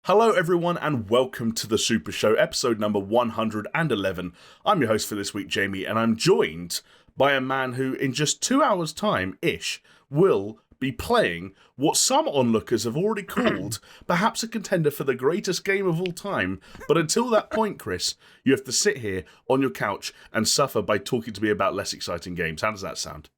Hello everyone and welcome to the SuperShow, episode number 111. I'm your host for this week, Jamie, and I'm joined by a man who in just 2 hours' time-ish will be playing what some onlookers have already called perhaps a contender for the greatest game of all time. But until that point, Chris, you have to sit here on your couch and suffer by talking to me about less exciting games. How does that sound?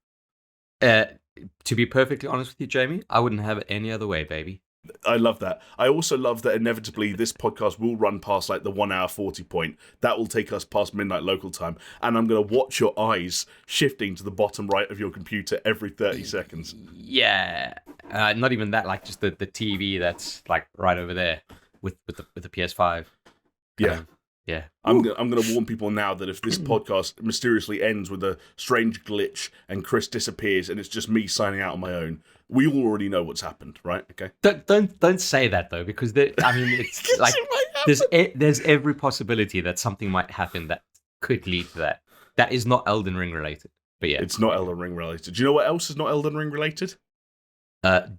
To be perfectly honest with you, Jamie, I wouldn't have it any other way, baby. I love that. I also love that inevitably this podcast will run past like the 1 hour 40 point. That will take us past midnight local time. And I'm going to watch your eyes shifting to the bottom right of your computer every 30 seconds. Yeah. Not even that, like just the TV that's like right over there with the PS5. Yeah. Yeah. I'm going to warn people now that if this podcast mysteriously ends with a strange glitch and Chris disappears and it's just me signing out on my own, we all already know what's happened, right? Okay. Don't say that though, because it's like there's every possibility that something might happen that could lead to that. That is not Elden Ring related, but yeah, it's not Elden Ring related. Do you know what else is not Elden Ring related?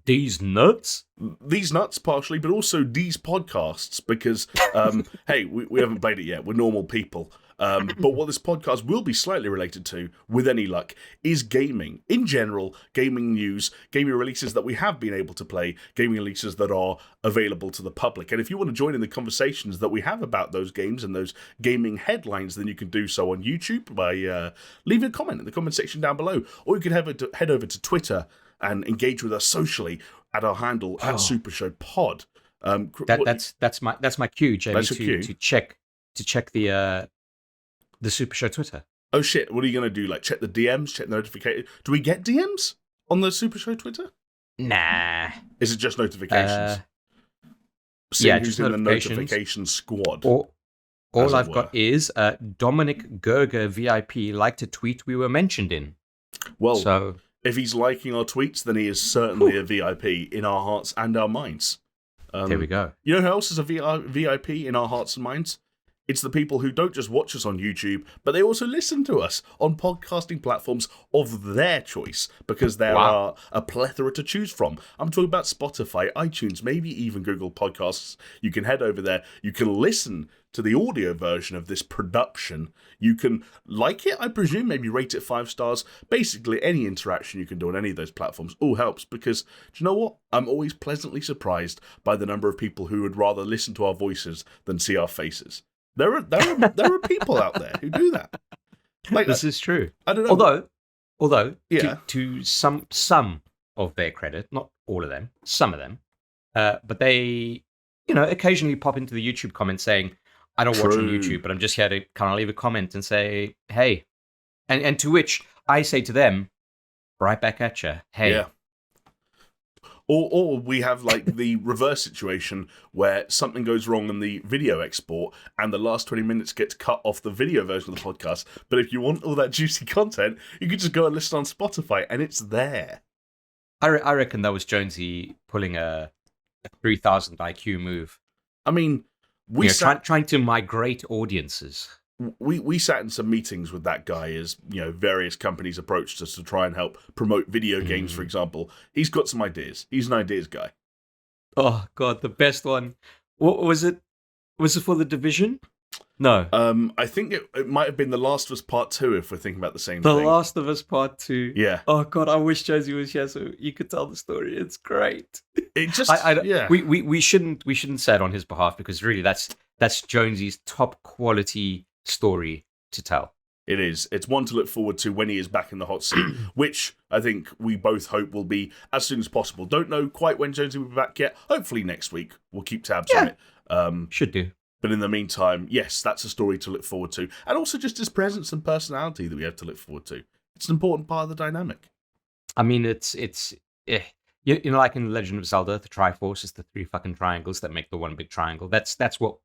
These nuts. These nuts, partially, but also these podcasts, because hey, we haven't played it yet. We're normal people. But what this podcast will be slightly related to, with any luck, is gaming. In general, gaming news, gaming releases that we have been able to play, gaming releases that are available to the public. And if you want to join in the conversations that we have about those games and those gaming headlines, then you can do so on YouTube by leaving a comment in the comment section down below. Or you can head over to Twitter and engage with us socially at our handle at SuperShow Pod. That's my cue, Jamie, That's your cue. to check the SuperShow Twitter. Oh shit! What are you gonna do? Like check the DMs, check the notifications? Do we get DMs on the SuperShow Twitter? Nah. Is it just notifications? Who's in the notification squad? All I've got is Dominic Gerger VIP liked a tweet we were mentioned in. Well, so if he's liking our tweets, then he is certainly a VIP in our hearts and our minds. There we go. You know who else is a VIP in our hearts and minds? It's the people who don't just watch us on YouTube, but they also listen to us on podcasting platforms of their choice, because there are a plethora to choose from. I'm talking about Spotify, iTunes, maybe even Google Podcasts. You can head over there. You can listen to the audio version of this production. You can like it, I presume, maybe rate it 5 stars. Basically, any interaction you can do on any of those platforms all helps, because, do you know what? I'm always pleasantly surprised by the number of people who would rather listen to our voices than see our faces. There are people out there who do that. Like, this is true. I don't know. Although, yeah. to some of their credit, not all of them, some of them, but they, occasionally pop into the YouTube comments saying, "I don't watch on YouTube, but I'm just here to kind of leave a comment and say, hey," and to which I say to them, right back at you, hey. Yeah. Or we have like the reverse situation where something goes wrong in the video export and the last 20 minutes gets cut off the video version of the podcast. But if you want all that juicy content, you can just go and listen on Spotify and it's there. I reckon that was Jonesy pulling a 3000 IQ move. I mean, trying to migrate audiences. We sat in some meetings with that guy as, various companies approached us to try and help promote video games, for example. He's got some ideas. He's an ideas guy. Oh, God, the best one. What was it? Was it for The Division? No. I think it might have been The Last of Us Part 2, if we're thinking about the same thing. The Last of Us Part 2. Yeah. Oh, God, I wish Josie was here so you could tell the story. It's great. It just, yeah. We shouldn't say it on his behalf, because really that's Jonesy's top quality story to tell. It is. It's one to look forward to when he is back in the hot seat, which I think we both hope will be as soon as possible. Don't know quite when Jonesy will be back yet. Hopefully next week. We'll keep tabs on it. Should do. But in the meantime, yes, that's a story to look forward to. And also just his presence and personality that we have to look forward to. It's an important part of the dynamic. I mean, it's like in Legend of Zelda, the Triforce is the 3 fucking triangles that make the one big triangle. That's what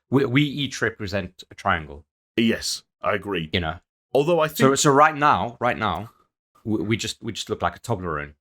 we each represent a triangle. Yes, I agree. Although I think so right now, we just look like a Toblerone.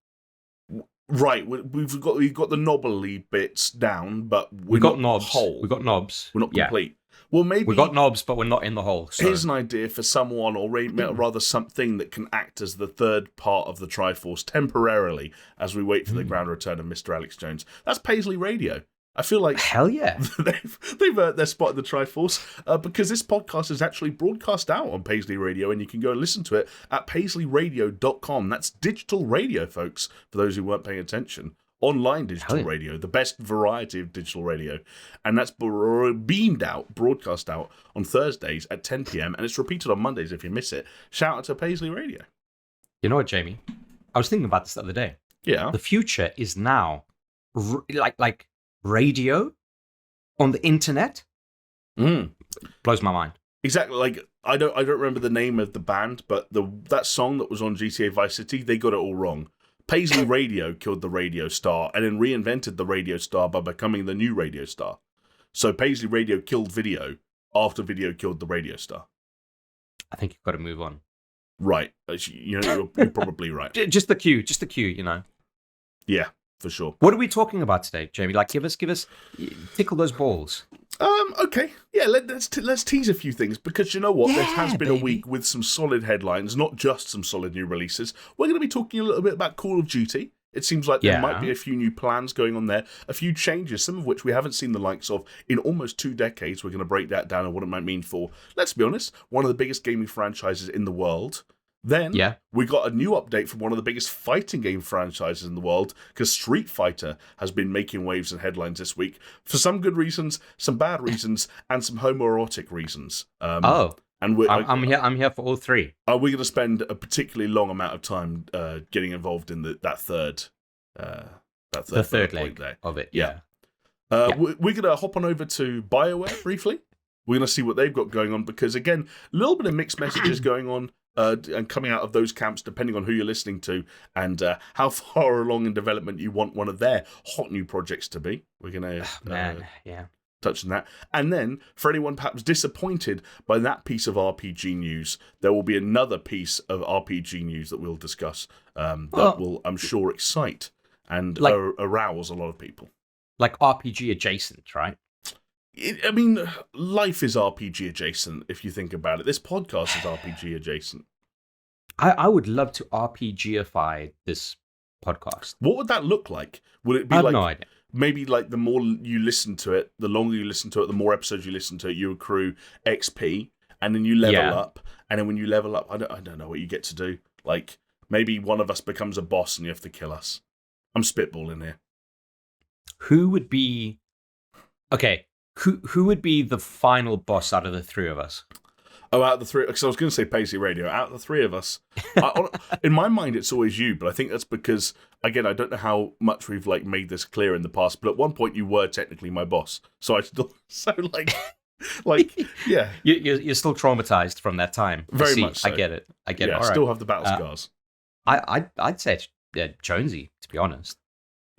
Right, we've got the knobbly bits down, but we got not knobs. whole. We got knobs. We're not complete. Well, maybe we got knobs, but we're not in the hole. So. Here's an idea for someone, or rather something that can act as the third part of the Triforce temporarily, as we wait for the ground return of Mr. Alex Jones. That's Paisley Radio. I feel like hell yeah, they've earned their spot in the Triforce because this podcast is actually broadcast out on Paisley Radio, and you can go and listen to it at paisleyradio.com. That's digital radio, folks, for those who weren't paying attention. Online digital radio, the best variety of digital radio. And that's broadcast out on Thursdays at 10 p.m, and it's repeated on Mondays if you miss it. Shout out to Paisley Radio. You know what, Jamie? I was thinking about this the other day. Yeah. The future is now like radio on the internet. Blows my mind. Exactly. Like I don't remember the name of the band, but that song that was on GTA Vice City, they got it all wrong. Paisley Radio killed the radio star and then reinvented the radio star by becoming the new radio star. So Paisley Radio killed video after video killed the radio star. I think you've got to move on. Right. You know, you're probably right. Just the cue, you know. Yeah, for sure. What are we talking about today, Jamie? Like, give us, tickle those balls. Okay. Yeah, let's tease a few things, because you know what? There has been a week with some solid headlines, not just some solid new releases. We're going to be talking a little bit about Call of Duty. It seems like there might be a few new plans going on there, a few changes, some of which we haven't seen the likes of in almost 2 decades. We're going to break that down and what it might mean for, let's be honest, one of the biggest gaming franchises in the world. Then we got a new update from one of the biggest fighting game franchises in the world, because Street Fighter has been making waves and headlines this week for some good reasons, some bad reasons, and some homoerotic reasons. And I'm here for all three. We're going to spend a particularly long amount of time getting involved in that third leg there of it. We're going to hop on over to Bioware briefly. We're going to see what they've got going on, because again, a little bit of mixed messages going on. And coming out of those camps, depending on who you're listening to and how far along in development you want one of their hot new projects to be. We're going to touch on that. And then, for anyone perhaps disappointed by that piece of RPG news, there will be another piece of RPG news that we'll discuss that will, I'm sure, excite and arouse a lot of people. Like RPG adjacent, right? I mean, life is RPG adjacent, if you think about it. This podcast is RPG adjacent. I would love to RPGify this podcast. What would that look like? Would it be I have no idea. Maybe like the more you listen to it, the longer you listen to it, the more episodes you listen to it, you accrue XP, and then you level up. And then when you level up, I don't know what you get to do. Like, maybe one of us becomes a boss and you have to kill us. I'm spitballing here. Who would be... Okay, Who would be the final boss out of the three of us? Oh, out of the three, because I was going to say Paisley Radio. Out of the three of us, in my mind, it's always you. But I think that's because, again, I don't know how much we've made this clear in the past. But at one point, you were technically my boss, so I still yeah. You're still traumatized from that time. Very much. So. I get it. Yeah, I still have the battle scars. I'd say Jonesy, to be honest.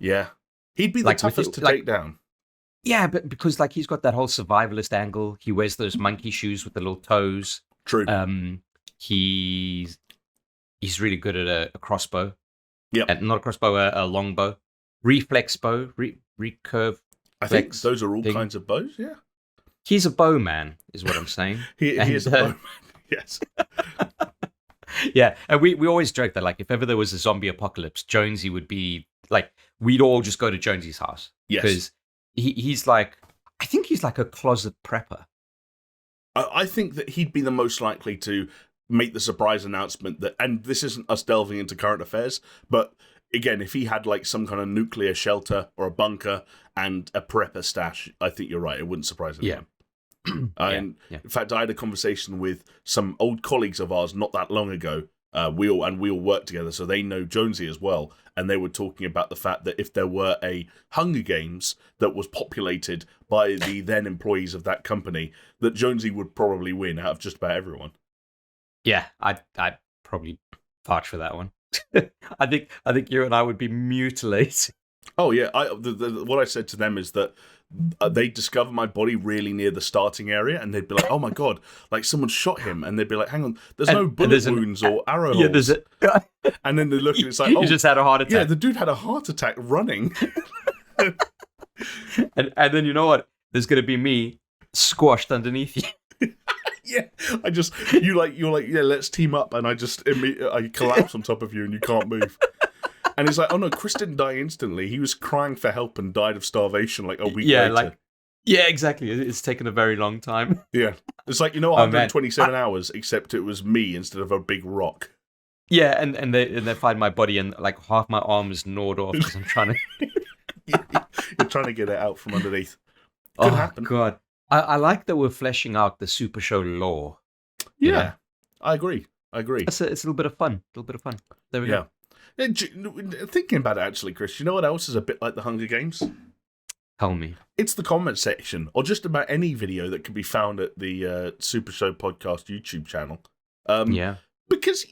Yeah, he'd be the toughest to take down. Yeah, but because he's got that whole survivalist angle. He wears those monkey shoes with the little toes. True. He's really good at a crossbow. Yeah. Not a crossbow, a longbow. Reflex bow, recurve. I think those are all kinds of bows, yeah. He's a bowman, is what I'm saying. he is a bowman, yes. Yeah, and we always joke that if ever there was a zombie apocalypse, Jonesy would be we'd all just go to Jonesy's house. Yes. Because he's I think he's like a closet prepper. I think that he'd be the most likely to make the surprise announcement that, and this isn't us delving into current affairs, but again, if he had some kind of nuclear shelter or a bunker and a prepper stash, I think you're right. It wouldn't surprise anyone. In fact, I had a conversation with some old colleagues of ours not that long ago. We all work together, so they know Jonesy as well. And they were talking about the fact that if there were a Hunger Games that was populated by the then employees of that company, that Jonesy would probably win out of just about everyone. Yeah, I'd probably vouch for that one. I think you and I would be mutilated. Oh yeah, what I said to them is that they discover my body really near the starting area, and they'd be like, "Oh my god, someone shot him," and they'd be like, "Hang on, there's no bullet wounds or arrow holes." There's it. And then they look and it's like, "Oh, you just had a heart attack." Yeah, the dude had a heart attack running. and then you know what? There's gonna be me squashed underneath you. Yeah, you're like, yeah, let's team up, and I collapse on top of you, and you can't move. And he's like, oh no, Chris didn't die instantly. He was crying for help and died of starvation like a week Yeah, later. Yeah, exactly. It's taken a very long time. Yeah. It's like, 127 hours, except it was me instead of a big rock. Yeah, and they find my body and like half my arm is gnawed off because I'm trying to... You're trying to get it out from underneath. Could happen. God. I like that we're fleshing out the Supershow lore. Yeah, You know? I agree. It's a little bit of fun. There we go. Thinking about it, actually, Chris, you know what else is a bit like the Hunger Games? Tell me. It's the comment section, or just about any video that can be found at the Super Show podcast YouTube channel. Because,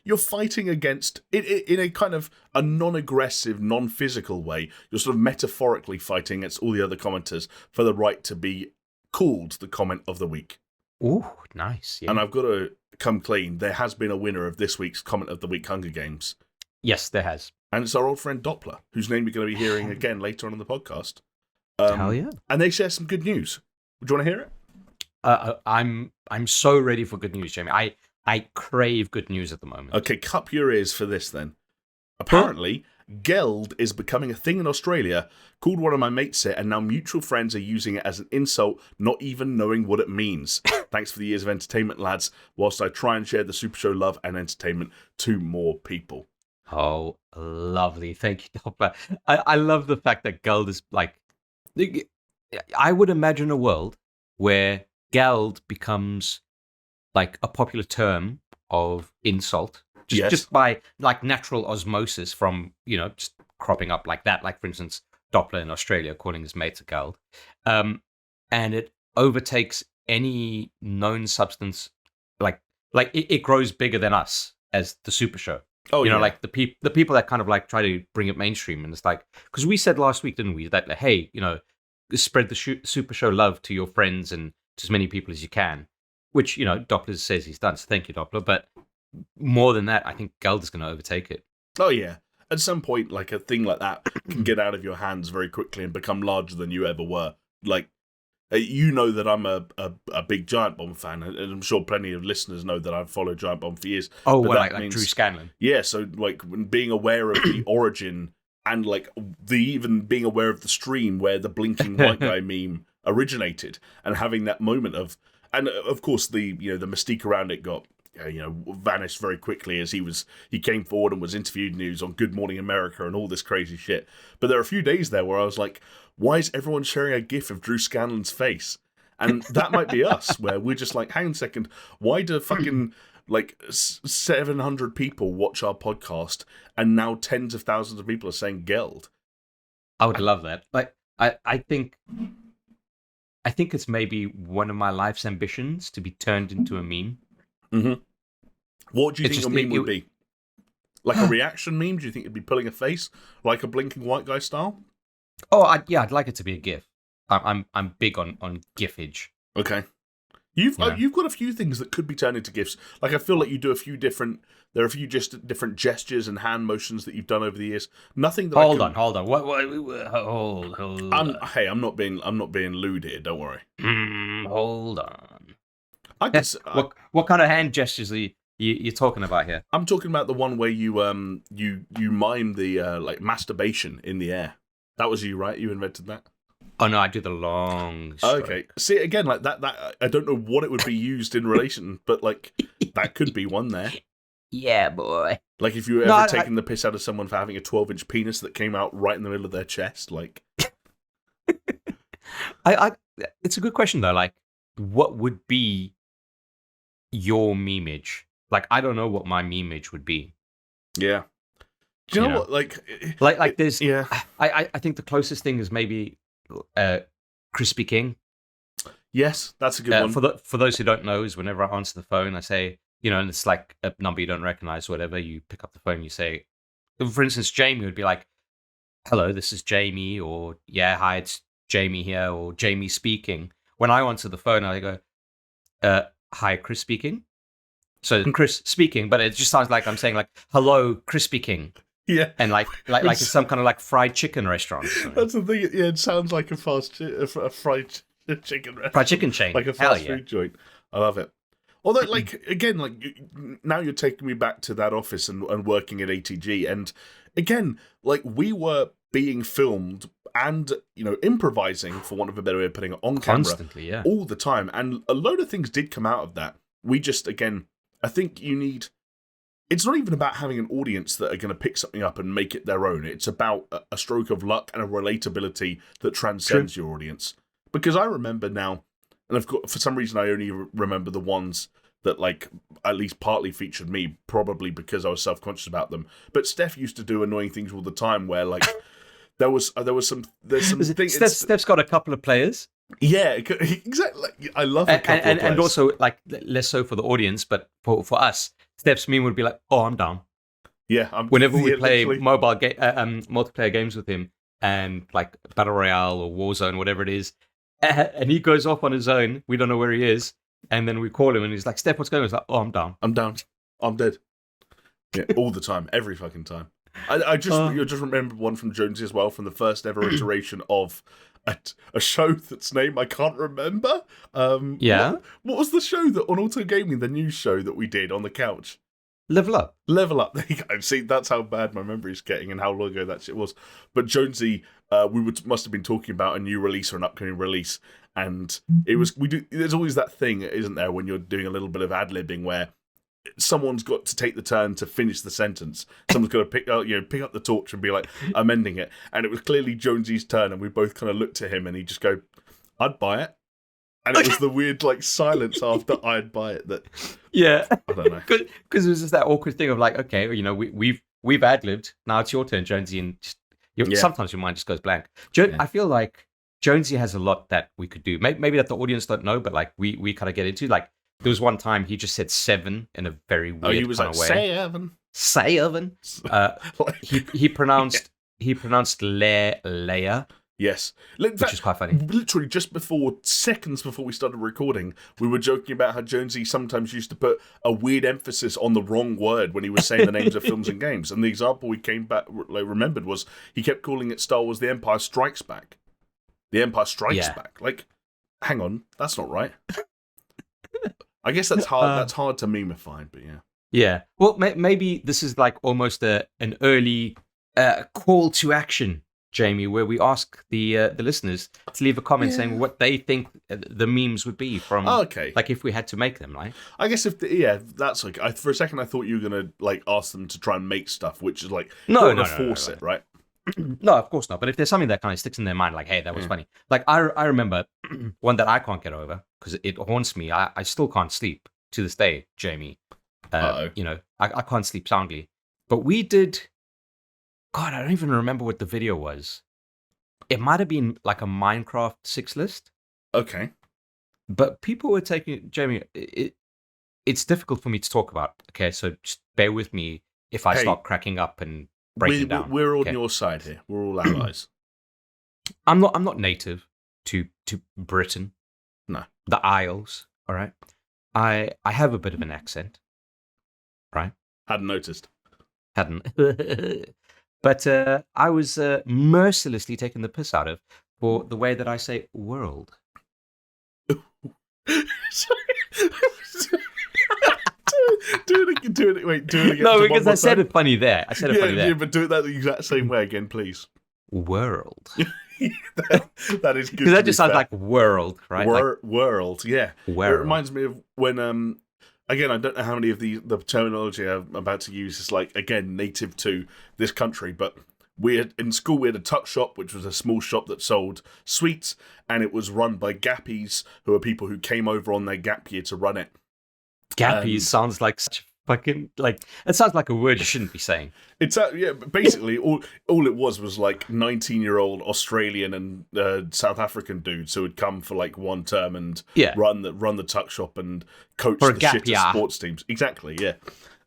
you're fighting against, in a kind of a non-aggressive, non-physical way, you're sort of metaphorically fighting against all the other commenters for the right to be called the comment of the week. Ooh, nice. Yeah. And I've got to come clean. There has been a winner of this week's comment of the week Hunger Games. Yes, there has. And it's our old friend Doppler, whose name you're going to be hearing again later on in the podcast. Hell yeah. And they share some good news. Would you want to hear it? I'm so ready for good news, Jamie. I crave good news at the moment. Okay, cup your ears for this then. Apparently, geld is becoming a thing in Australia. Called one of my mates it, and now mutual friends are using it as an insult, not even knowing what it means. Thanks for the years of entertainment, lads, whilst I try and share the Super Show love and entertainment to more people. Oh, lovely. Thank you, Doppler. I love the fact that geld is like... I would imagine a world where geld becomes like a popular term of insult, just by like natural osmosis from, just cropping up like that. Like, for instance, Doppler in Australia calling his mates a geld. And it overtakes any known substance. Like it grows bigger than us as the Super Show. Oh, like the people that kind of like try to bring it mainstream. And it's like, because we said last week, didn't we, that, like, hey, spread the Super Show love to your friends and to as many people as you can, which, Doppler says he's done. So thank you, Doppler. But more than that, I think geld is going to overtake it. Oh, yeah. At some point, like, a thing like that can get out of your hands very quickly and become larger than you ever were. Like, you know that I'm a big Giant Bomb fan, and I'm sure plenty of listeners know that I've followed Giant Bomb for years. Oh, well, like Drew Scanlon. Yeah, so, like, being aware of the origin and, like, even being aware of the stream where the blinking white guy meme originated, and having that moment of... And, of course, the mystique around it got... vanished very quickly as he came forward and was interviewed and he was on Good Morning America and all this crazy shit. But there are a few days there where I was like, why is everyone sharing a gif of Drew Scanlon's face? And that might be us, where we're just like, hang on a second, why do fucking like 700 people watch our podcast and now tens of thousands of people are saying geld? I would love that. Like, I think it's maybe one of my life's ambitions to be turned into a meme. Mm-hmm. What do you think a meme would be? Like a reaction meme? Do you think it'd be pulling a face, like a blinking white guy style? Oh, I'd like it to be a GIF. I'm big on GIFage. Okay, you've got a few things that could be turned into GIFs. Like, I feel like you do a few different. There are a few just different gestures and hand motions that you've done over the years. Nothing that. Hold on. Hold on. Hey, I'm not being lewd here. Don't worry. Hold on. What kind of hand gestures are you're talking about here? I'm talking about the one where you mime the like masturbation in the air. That was you, right? You invented that? Oh no, I do the long stroke. Okay. See, again, like that I don't know what it would be used in relation, but like that could be one there. Yeah, boy. Like if you were ever taking the piss out of someone for having a 12-inch penis that came out right in the middle of their chest, like. It's a good question though. Like, what would be your memeage? Like, I don't know what my memeage would be. Yeah. Do you know what? Like there's. Yeah. I think the closest thing is maybe Crispy King. Yes, that's a good one. For those who don't know, is whenever I answer the phone, I say, and it's like a number you don't recognize, or whatever. You pick up the phone, you say, for instance, Jamie would be like, "Hello, this is Jamie," or "Yeah, hi, it's Jamie here," or "Jamie speaking." When I answer the phone, I go, "Hi, Chris speaking." So Chris speaking, but it just sounds like I'm saying like, "Hello, Crispy King." Yeah, and like it's some kind of like fried chicken restaurant. That's the thing. Yeah, it sounds like a fried chicken restaurant. Fried chicken chain, like a fast food joint. I love it. Although, like, again, like, now you're taking me back to that office and working at ATG, and again, like, we were being filmed and, improvising, for want of a better way of putting it, on Constantly, camera yeah. all the time, and a load of things did come out of that. We just, again, I think it's not even about having an audience that are going to pick something up and make it their own. It's about a stroke of luck and a relatability that transcends your audience. Because I remember now, and I've got, for some reason, I only remember the ones that, like, at least partly featured me, probably because I was self-conscious about them. But Steph used to do annoying things all the there's some things. Steph's got a couple of players. Yeah, exactly. I love a couple of players. And also, like, less so for the audience, but for us, Steph's meme would be like, "Oh, I'm down." Yeah, whenever we play multiplayer games with him, and like Battle Royale or Warzone, whatever it is, and he goes off on his own. We don't know where he is, and then we call him, and he's like, "Steph, what's going on?" He's like, "Oh, I'm down. I'm down. I'm dead." Yeah, all the time, every fucking time. I just remember one from Jonesy as well, from the first ever iteration of a show that's name I can't remember. What was the show that on Auto Gaming, the news show that we did on the couch? Level Up. There you go. See, that's how bad my memory is getting and how long ago that shit was. But Jonesy, must have been talking about a new release or an upcoming release, and there's always that thing, isn't there, when you're doing a little bit of ad-libbing where someone's got to take the turn to finish the sentence. Someone's got to pick up the torch and be like, amending it. And it was clearly Jonesy's turn, and we both kind of looked at him, and he just go, "I'd buy it." And it was the weird, like, silence after "I'd buy it" that... Yeah. I don't know. Because it was just that awkward thing of like, okay, we've ad-libbed, now it's your turn, Jonesy, and sometimes your mind just goes blank. I feel like Jonesy has a lot that we could do. Maybe that the audience don't know, but like we kind of get into, like, there was one time he just said 7 in a very weird he was kind like, of way. Say Evan. He pronounced Leia. Yes. Which is quite funny. Literally seconds before we started recording, we were joking about how Jonesy sometimes used to put a weird emphasis on the wrong word when he was saying the names of films and games. And the example we remembered was he kept calling it Star Wars The Empire Strikes Back. The Empire Strikes Back. Like, hang on, that's not right. I guess that's hard. That's hard to memify, but yeah. Yeah. Well, maybe this is like almost an early call to action, Jamie, where we ask the listeners to leave a comment saying what they think the memes would be from. Oh, okay. Like if we had to make them, right? I guess that's like. For a second, I thought you were gonna like ask them to try and make stuff, which is like no, force it, right? No, of course not. But if there's something that kind of sticks in their mind, like, hey, that was funny. Like I remember one that I can't get over because it haunts me. I still can't sleep to this day, Jamie. I can't sleep soundly. But we did. God, I don't even remember what the video was. It might have been like a Minecraft 6 list. Okay. But people were taking Jamie. It's difficult for me to talk about. Okay, so just bear with me if I start cracking up and breaking down. We're on your side here. We're all allies. I'm not native to Britain. No. The Isles. All right. I have a bit of an accent. Right. Hadn't noticed. But I was mercilessly taken the piss out of for the way that I say world. do it again. No, because I said it funny there. Yeah, but do it that the exact same way again, please. World. that is good. Because that just sounds like world, right? World, yeah. World. It reminds me of when again, I don't know how many of the terminology I'm about to use is like, again, native to this country, but in school we had a tuck shop, which was a small shop that sold sweets, and it was run by gappies, who are people who came over on their gap year to run it. Gappies sounds like such fucking, like, it sounds like a word you shouldn't be saying. It's basically all it was like 19-year-old Australian and South African dudes who would come for like one term and run the tuck shop and coach the shittest sports teams. Exactly, yeah.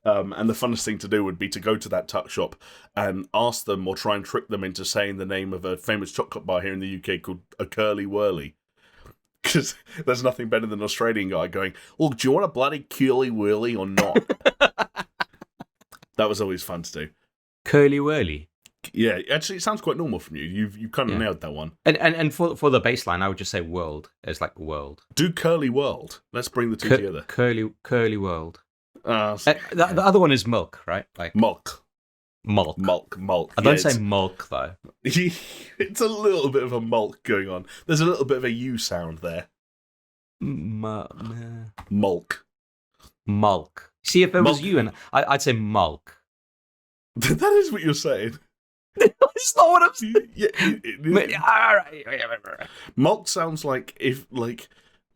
And the funnest thing to do would be to go to that tuck shop and ask them or try and trick them into saying the name of a famous chocolate bar here in the UK called a Curly Whirly. Because there's nothing better than an Australian guy going, "Oh, do you want a bloody Curly Whirly or not?" That was always fun to do. Curly Whirly. Yeah, actually, it sounds quite normal from you. You've kind of nailed that one. And for the baseline, I would just say world as like world. Do curly world. Let's bring the two together. Curly world. The The other one is milk, right? Like mulk. Mulk. I don't say mulk though. It's a little bit of a mulk going on. There's a little bit of a U sound there. Mulk. See, if it was you, and I'd say mulk. That is what you're saying. That's not what I'm saying. Yeah, all right. Mulk sounds like if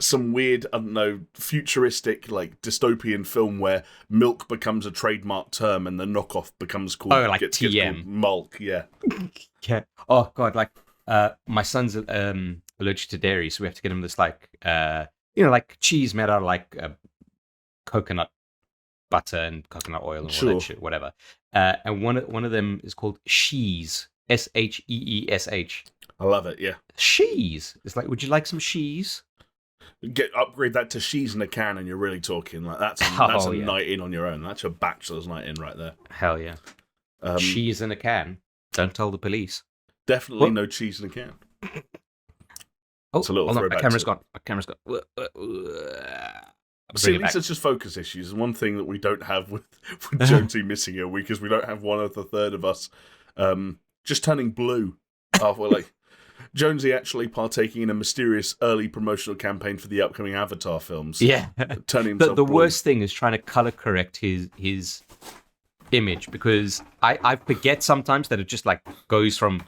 some weird, I don't know, futuristic dystopian film where milk becomes a trademark term and the knockoff becomes called TM. Gets called mulk. Yeah. Yeah. Oh god, my son's allergic to dairy, so we have to get him this like cheese made out of coconut butter and coconut oil and all that shit, whatever. And one of them is called shees, SHEESH. I love it. Yeah, shees. It's like, would you like some shees? Upgrade that to shees in a can, and you're really talking that's a night in on your own. That's your bachelor's night in right there. Hell yeah. Cheese in a can. Don't tell the police. Definitely no cheese in a can. It's a little throwback. My camera's gone. See, at least it's just focus issues. And one thing that we don't have with Jonesy missing a week is we don't have one of the third of us just turning blue. We're like, Jonesy actually partaking in a mysterious early promotional campaign for the upcoming Avatar films. Yeah. Turning himself the blue. worst thing is trying to color correct his image, because I forget sometimes that it just goes from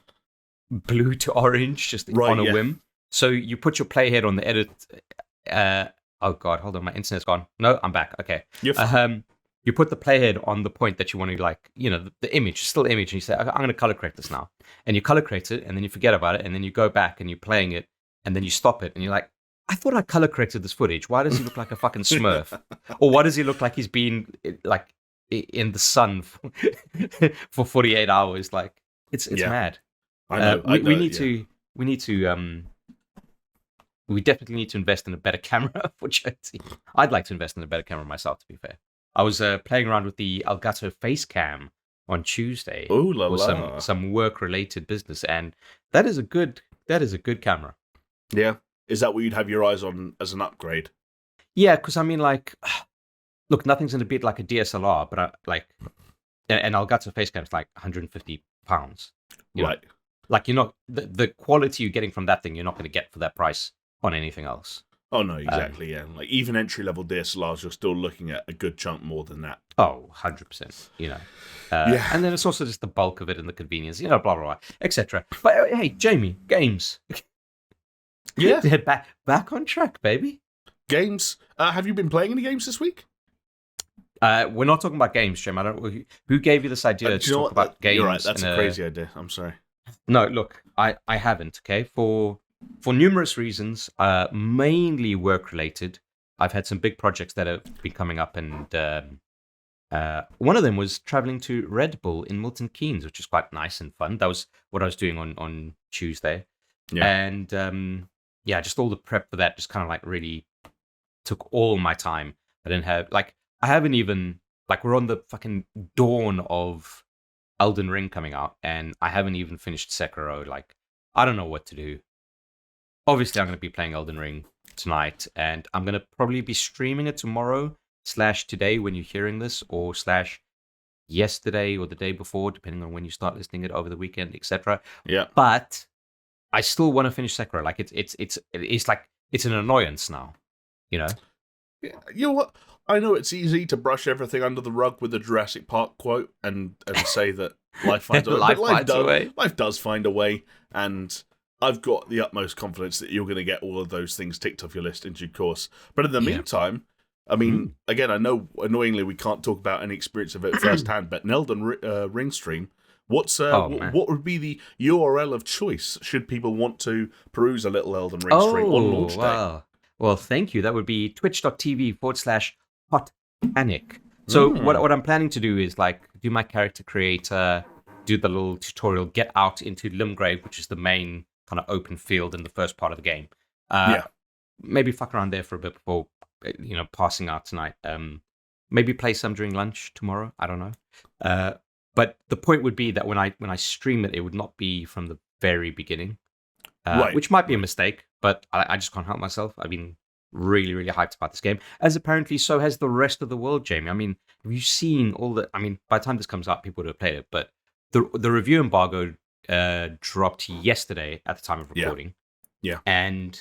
blue to orange just on a whim. So you put your playhead on the edit. Oh god, hold on, my internet's gone. No, I'm back. Okay. You put the playhead on the point that you want to the image, still image, and you say, I'm going to color correct this now. And you color correct it, and then you forget about it, and then you go back and you're playing it, and then you stop it, and you're like, I thought I color corrected this footage. Why does he look like a fucking Smurf? Or why does he look like he's been in the sun for 48 hours? Like, it's mad. I know. We definitely need to invest in a better camera for Jonesy. I'd like to invest in a better camera myself, to be fair. I was playing around with the Elgato face cam on Tuesday for some work-related business, and that is a good camera. Yeah. Is that what you'd have your eyes on as an upgrade? Yeah, because I mean, look, nothing's going to beat like a DSLR, but an Elgato face cam is like £150. Right. Like, you're not the quality you're getting from that thing, you're not going to get for that price on anything else. Oh no, exactly. Yeah, even entry level DSLRs, you're still looking at a good chunk more than that. Oh, 100%. And then it's also just the bulk of it and the convenience, blah blah blah, etc. But hey, Jamie, games. Yeah, back on track, baby. Games. Have you been playing any games this week? We're not talking about games, Jim. I don't. Who gave you this idea to talk about games? You're right. That's a crazy idea. I'm sorry. No, look, I haven't. Okay, for numerous reasons, mainly work related. I've had some big projects that have been coming up, and one of them was traveling to Red Bull in Milton Keynes, which is quite nice and fun. That was what I was doing on Tuesday, and just all the prep for that just kind of really took all my time. I didn't have I haven't even we're on the fucking dawn of Elden Ring coming out, and I haven't even finished Sekiro. I don't know what to do. Obviously, I'm going to be playing Elden Ring tonight, and I'm going to probably be streaming it tomorrow / today when you're hearing this, or / yesterday or the day before, depending on when you start listening it over the weekend, etc. Yeah. But I still want to finish Sekiro. It's an annoyance now, Yeah, you know what? I know it's easy to brush everything under the rug with the Jurassic Park quote and say that life finds a way. Life does find a way, and I've got the utmost confidence that you're going to get all of those things ticked off your list in due course. But in the meantime, I mean, again, I know annoyingly we can't talk about any experience of it firsthand, but an Elden Ring stream, what would be the URL of choice should people want to peruse a little Elden Ring stream on launch day? Well, thank you. That would be twitch.tv/hotpanic. So what I'm planning to do is do my character creator, do the little tutorial, get out into Limgrave, which is the main kind of open field in the first part of the game. Maybe fuck around there for a bit before passing out tonight. Maybe play some during lunch tomorrow. I don't know. But the point would be that when I stream it, it would not be from the very beginning, which might be a mistake. But I just can't help myself. I've been really, really hyped about this game, as apparently so has the rest of the world, Jamie. I mean, have you seen all the? I mean, by the time this comes out, people would have played it, but the review embargo dropped yesterday at the time of recording. Yeah. And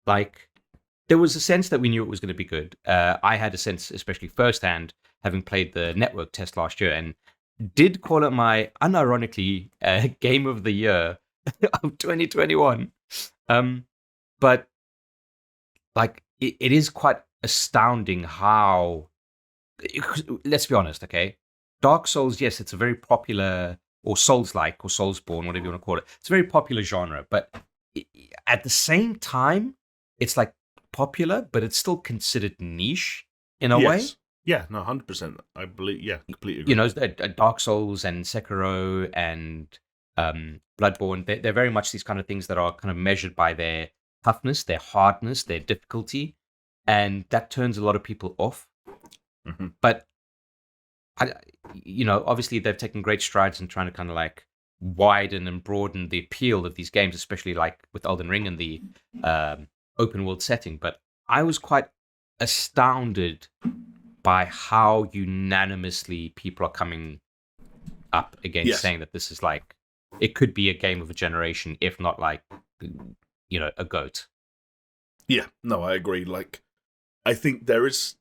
like, there was a sense that we knew it was going to be good. I had a sense, especially firsthand, having played the network test last year, and did call it my unironically game of the year of 2021. But like, it is quite astounding how. Let's be honest, okay? Dark Souls, yes, it's a very popular, or Souls-like, or Soulsborne, whatever you want to call it. It's a very popular genre, but at the same time, it's like popular, but it's still considered niche in a way. Yeah, no, 100%. I believe, yeah, completely agree. You know, Dark Souls and Sekiro and Bloodborne, they're very much these kind of things that are kind of measured by their toughness, their hardness, their difficulty, and that turns a lot of people off. Mm-hmm. But, obviously they've taken great strides in trying to kind of like widen and broaden the appeal of these games, especially like with Elden Ring and the open world setting. But I was quite astounded by how unanimously people are coming up against saying that this is like, it could be a game of a generation, if not like, a GOAT. Yeah, no, I agree. Like, I think there is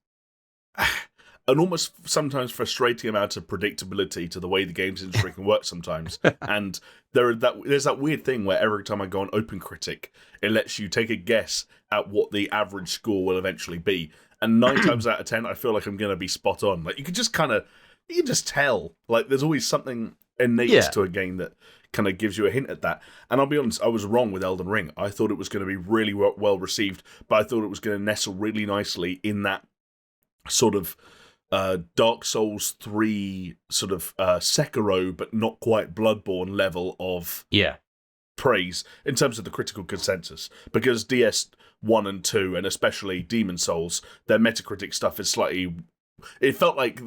an almost sometimes frustrating amount of predictability to the way the games industry can work sometimes. And there's that weird thing where every time I go on OpenCritic, it lets you take a guess at what the average score will eventually be. And 9 times out of 10, I feel like I'm going to be spot on. Like, you can just tell. Like, there's always something innate to a game that kind of gives you a hint at that. And I'll be honest, I was wrong with Elden Ring. I thought it was going to be really well received, but I thought it was going to nestle really nicely in that sort of Dark Souls 3 sort of Sekiro, but not quite Bloodborne level of praise in terms of the critical consensus. Because DS1 and 2, and especially Demon Souls, their Metacritic stuff is slightly. It felt like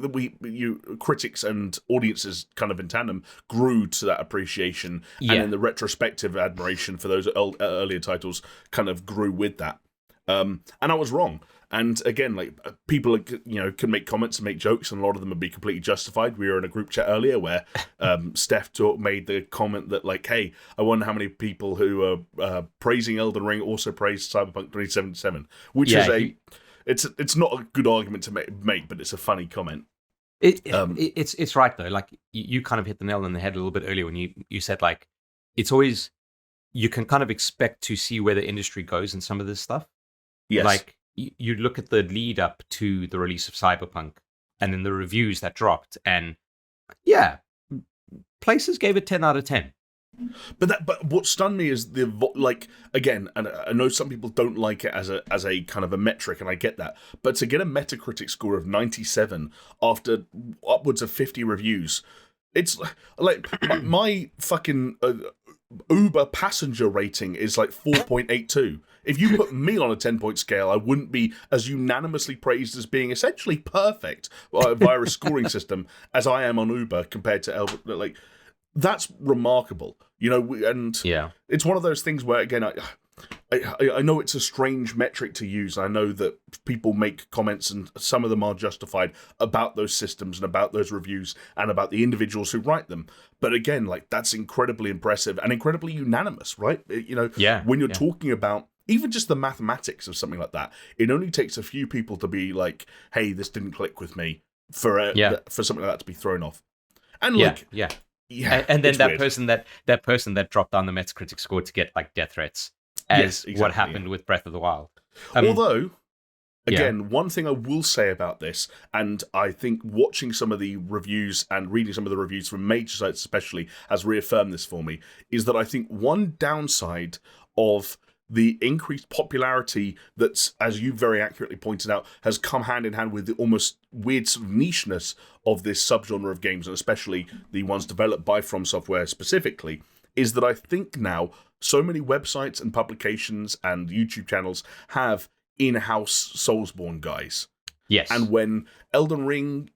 critics and audiences kind of in tandem grew to that appreciation, and in the retrospective admiration for those earlier titles kind of grew with that. And I was wrong. And again, like, people, can make comments and make jokes, and a lot of them would be completely justified. We were in a group chat earlier where Steph made the comment that, like, hey, I wonder how many people who are praising Elden Ring also praised Cyberpunk 2077, which is it's not a good argument to make, but it's a funny comment. It's right though. Like, you kind of hit the nail on the head a little bit earlier when you said, like, it's always, you can kind of expect to see where the industry goes in some of this stuff. Yes. Like, you look at the lead up to the release of Cyberpunk and then the reviews that dropped, and places gave it 10 out of 10. But what stunned me is again, and I know some people don't like it as a kind of a metric, and I get that, but to get a Metacritic score of 97 after upwards of 50 reviews, it's like my fucking Uber passenger rating is like 4.82. If you put me on a 10-point scale, I wouldn't be as unanimously praised as being essentially perfect via a scoring system as I am on Uber compared to like. That's remarkable, and it's one of those things where, again, I know it's a strange metric to use. I know that people make comments, and some of them are justified, about those systems and about those reviews and about the individuals who write them. But again, like, that's incredibly impressive and incredibly unanimous, right? When you're talking about even just the mathematics of something like that, it only takes a few people to be like, hey, this didn't click with me for something like that to be thrown off. And and then that weird. person that dropped down the Metacritic score to get like death threats, as what happened with Breath of the Wild. Although, again, one thing I will say about this, and I think watching some of the reviews and reading some of the reviews from major sites especially has reaffirmed this for me, is that I think one downside of the increased popularity that's, as you very accurately pointed out, has come hand in hand with the almost weird sort of nicheness of this subgenre of games, and especially the ones developed by From Software specifically, is that I think now so many websites and publications and YouTube channels have in-house Soulsborne guys. Yes. And when Elden Ring,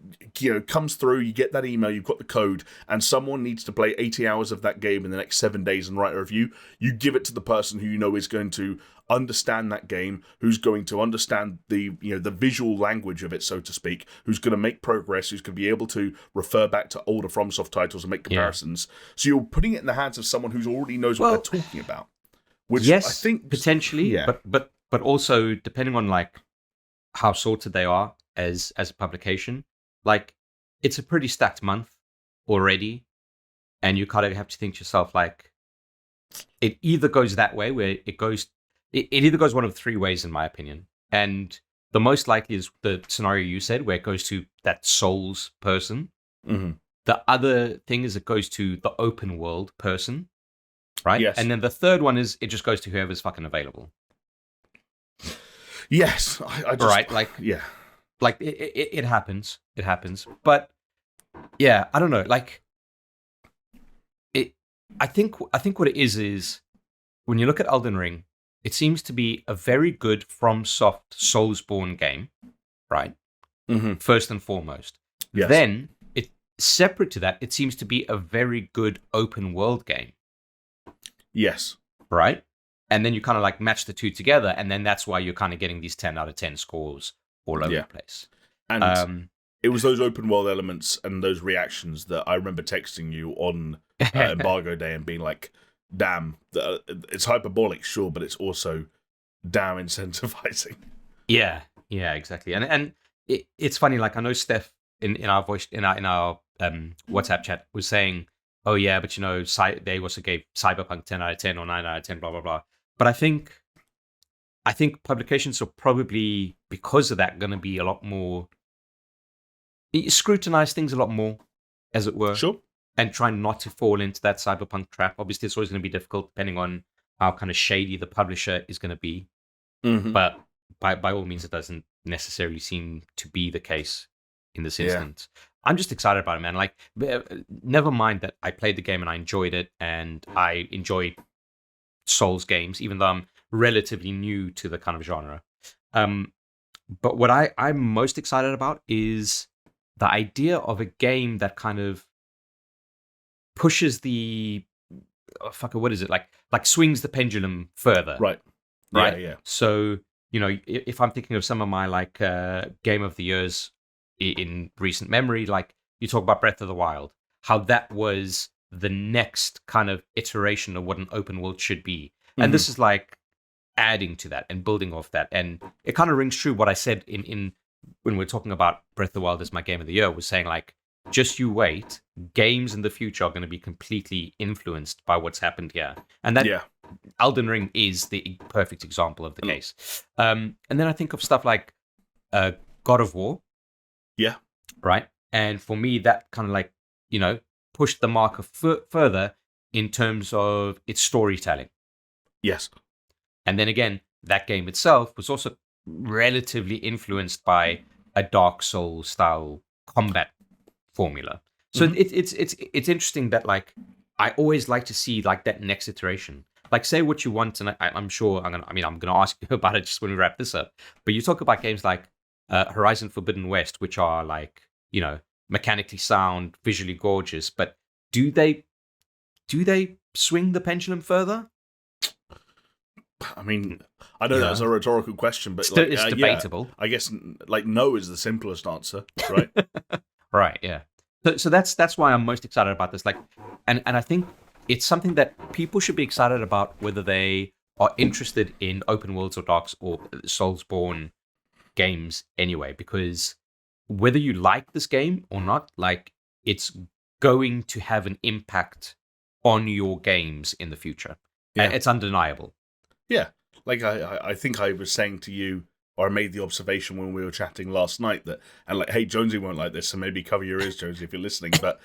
comes through, you get that email, you've got the code, and someone needs to play 80 hours of that game in the next 7 days and write a review, you give it to the person who you know is going to understand that game, who's going to understand the visual language of it, so to speak, who's going to make progress, who's going to be able to refer back to older FromSoft titles and make comparisons. Yeah. So you're putting it in the hands of someone who already knows what they're talking about. Which yes, I think potentially, but also depending on like how sorted they are as a publication, like it's a pretty stacked month already, and you kind of have to think to yourself like it either goes that way where it either goes one of three ways in my opinion, and the most likely is the scenario you said where it goes to that Souls person. Mm-hmm. The other thing is it goes to the open world person, right? Yes. And then the third one is it just goes to whoever's fucking available. Yes, I just, right, like yeah, like it happens, but yeah, I don't know, like it. I think what it is when you look at Elden Ring, it seems to be a very good FromSoft Soulsborne game, right? Mm-hmm. First and foremost. Yes. Then it separate to that, it seems to be a very good open world game. Yes. Right. And then you kind of like match the two together, and then that's why you're kind of getting these 10 out of 10 scores all over the place. And it was those open world elements and those reactions that I remember texting you on Embargo Day and being like, damn, it's hyperbolic, sure, but it's also damn incentivizing. Yeah, exactly. And it's funny, like I know Steph in our voice in our WhatsApp chat was saying, oh yeah, but they also gave Cyberpunk 10 out of 10 or 9 out of 10, blah blah blah. But I think publications are probably, because of that, going to be a lot more scrutinize things a lot more, as it were. Sure. And try not to fall into that Cyberpunk trap. Obviously, it's always going to be difficult depending on how kind of shady the publisher is going to be. Mm-hmm. But by all means, it doesn't necessarily seem to be the case in this instance. I'm just excited about it, man. Like, never mind that I played the game and I enjoyed it, and I enjoy Souls games, even though I'm relatively new to the kind of genre. But what I'm most excited about is the idea of a game that kind of pushes the what is it, like swings the pendulum further. Right. Yeah. So, if I'm thinking of some of my like game of the years in recent memory, like you talk about Breath of the Wild, how that was the next kind of iteration of what an open world should be. And this is like adding to that and building off that. And it kind of rings true what I said in when we're talking about Breath of the Wild as my game of the year, was saying like, just you wait, games in the future are going to be completely influenced by what's happened here. And that Elden Ring is the perfect example of the case. And then I think of stuff like God of War. Yeah. Right. And for me, that kind of like, pushed the marker further in terms of its storytelling. Yes. And then again, that game itself was also relatively influenced by a Dark Souls style combat formula. So it's interesting that like I always like to see like that next iteration. Like say what you want, and I'm sure I'm gonna ask you about it just when we wrap this up. But you talk about games like Horizon Forbidden West, which are like mechanically sound, visually gorgeous, but do they swing the pendulum further? I mean, I know that's a rhetorical question, but it's debatable. I guess like no is the simplest answer, right? Right. Yeah. So that's why I'm most excited about this. Like, and I think it's something that people should be excited about, whether they are interested in open worlds or darks or Soulsborne games anyway, because whether you like this game or not, like it's going to have an impact on your games in the future. Yeah. And it's undeniable. Yeah. Like I think I was saying to you, or I made the observation when we were chatting last night that, and like, hey, Jonesy won't like this, so maybe cover your ears, Jonesy, if you're listening. But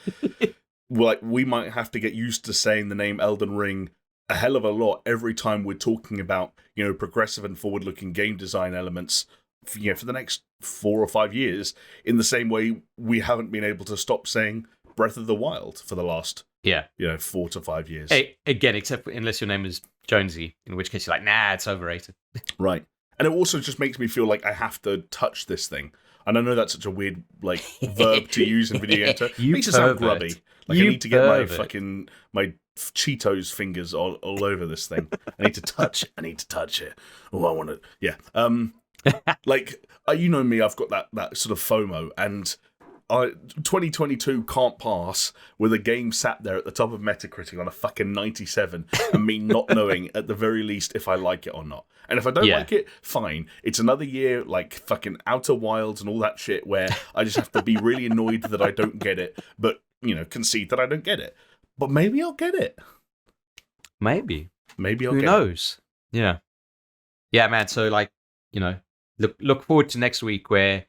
like, we might have to get used to saying the name Elden Ring a hell of a lot every time we're talking about, progressive and forward-looking game design elements, for the next 4 or 5 years. In the same way, we haven't been able to stop saying Breath of the Wild for the last 4 to 5 years. Hey, again, except unless your name is Jonesy, in which case you're like, nah, it's overrated. Right. And it also just makes me feel like I have to touch this thing. And I know that's such a weird verb to use in video game terms. It makes it sound grubby. I need to get my Cheetos fingers all over this thing. I need to touch it. Oh, I want to. Yeah. You know me, I've got that sort of FOMO, and 2022 can't pass with a game sat there at the top of Metacritic on a fucking 97 and me not knowing at the very least if I like it or not. And if I don't like it, fine. It's another year like fucking Outer Wilds and all that shit where I just have to be really annoyed that I don't get it, but, concede that I don't get it. But maybe I'll get it. Maybe I'll get it. Who knows? Yeah. Yeah, man. So, look forward to next week where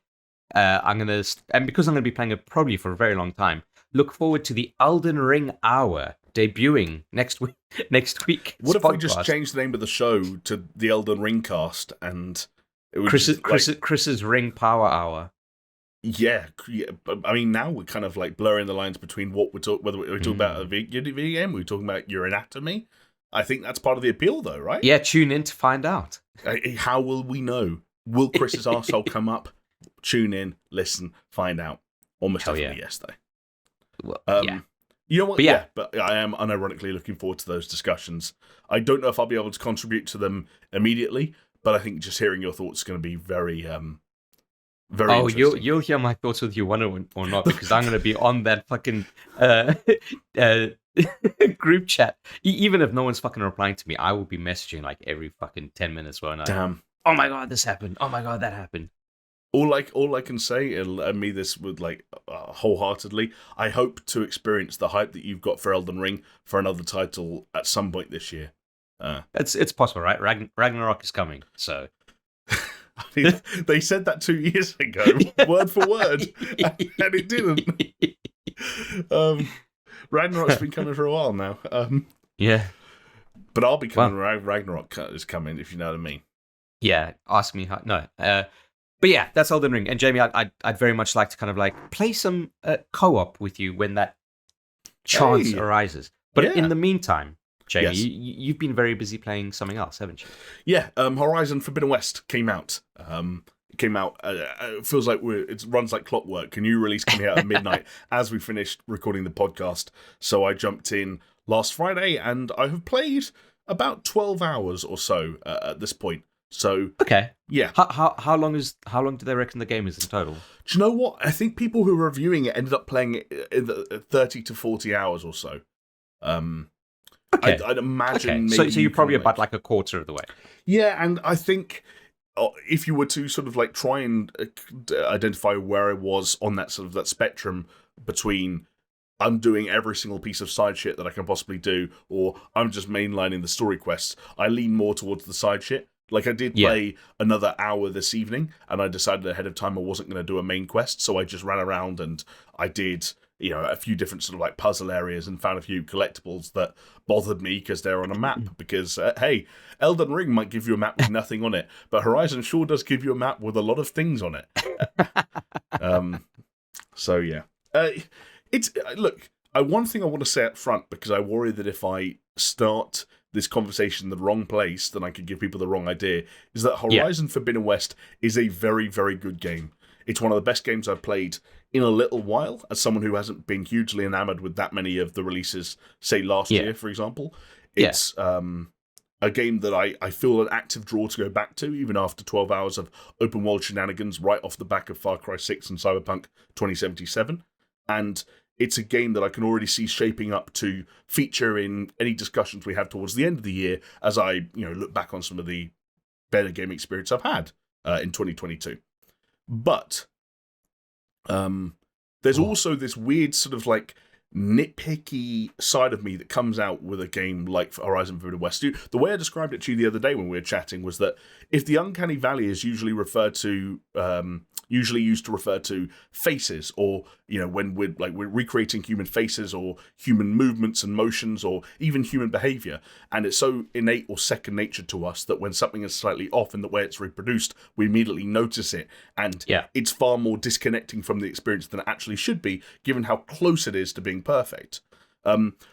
I'm going to... And because I'm going to be playing it probably for a very long time, look forward to the Elden Ring Hour debuting next week. What if we just change the name of the show to the Elden Ring Cast and... It would Chris's Ring Power Hour. Yeah, but I mean, now we're kind of blurring the lines between what whether we're talking about a video game, we're talking about your anatomy. I think that's part of the appeal, though, right? Yeah, tune in to find out. How will we know? Will Chris's arsehole come up? Tune in, listen, find out. Almost definitely yes, though. Well, yeah. You know what? But I am unironically looking forward to those discussions. I don't know if I'll be able to contribute to them immediately, but I think just hearing your thoughts is going to be very interesting. You'll hear my thoughts whether you want to or not, because I'm going to be on that fucking group chat. Even if no one's fucking replying to me, I will be messaging every fucking 10 minutes. Damn. Oh my god, this happened. Oh my god, that happened. All I can say, and me this with wholeheartedly, I hope to experience the hype that you've got for Elden Ring for another title at some point this year. It's possible, right? Ragnarok is coming, so... I mean, they said that 2 years ago, word for word, and it didn't. Ragnarok's been coming for a while now. Yeah. But I'll be coming. Ragnarok is coming, if you know what I mean. Yeah, ask me how... No. But yeah, that's Elden Ring. And Jamie, I'd very much like to kind of play some co-op with you when that chance arises. But in the meantime... Jamie, yes. You've been very busy playing something else, haven't you? Yeah, Horizon Forbidden West came out. It feels like it runs like clockwork. A new release coming out at midnight as we finished recording the podcast. So I jumped in last Friday, and I have played about 12 hours or so at this point. So okay, yeah. How long do they reckon the game is in total? Do you know what? I think people who were reviewing it ended up playing it in the 30 to 40 hours or so. Okay. I'd imagine. Okay. Maybe so you're probably about a quarter of the way. Yeah, and I think if you were to sort of try and identify where I was on that spectrum between I'm doing every single piece of side shit that I can possibly do, or I'm just mainlining the story quests, I lean more towards the side shit. I did play another hour this evening, and I decided ahead of time I wasn't going to do a main quest, so I just ran around and I did a few different sort of puzzle areas and found a few collectibles that bothered me because they're on a map. Because, hey, Elden Ring might give you a map with nothing on it, but Horizon sure does give you a map with a lot of things on it. So, yeah. Look, one thing I want to say up front, because I worry that if I start this conversation in the wrong place, then I could give people the wrong idea, is that Horizon Forbidden West is a very, very good game. It's one of the best games I've played in a little while, as someone who hasn't been hugely enamored with that many of the releases, say last year, for example. It's a game that I feel an active draw to go back to, even after 12 hours of open world shenanigans right off the back of Far Cry 6 and Cyberpunk 2077. And it's a game that I can already see shaping up to feature in any discussions we have towards the end of the year, as I look back on some of the better game experience I've had in 2022. But there's also this weird sort of nitpicky side of me that comes out with a game like Horizon Forbidden West. The way I described it to you the other day when we were chatting was that if the uncanny valley is usually used to refer to faces, or when we're recreating human faces or human movements and motions or even human behavior, and it's so innate or second nature to us that when something is slightly off in the way it's reproduced, we immediately notice it, and it's far more disconnecting from the experience than it actually should be, given how close it is to being perfect.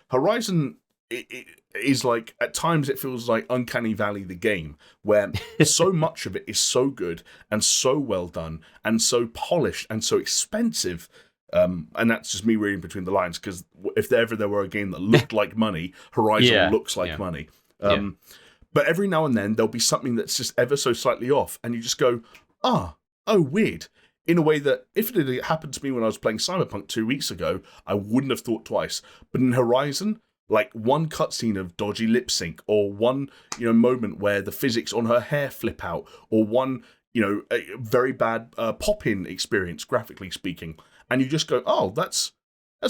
Horizon it is like, at times it feels like Uncanny Valley the game, where so much of it is so good and so well done and so polished and so expensive. And that's just me reading between the lines, because if ever there were a game that looked like money, Horizon looks like money. But every now and then there'll be something that's just ever so slightly off, and you just go, oh, weird. In a way that, if it had happened to me when I was playing Cyberpunk 2 weeks ago, I wouldn't have thought twice. But in Horizon, like one cutscene of dodgy lip sync, or one moment where the physics on her hair flip out, or one a very bad pop-in experience, graphically speaking, and you just go, oh, that's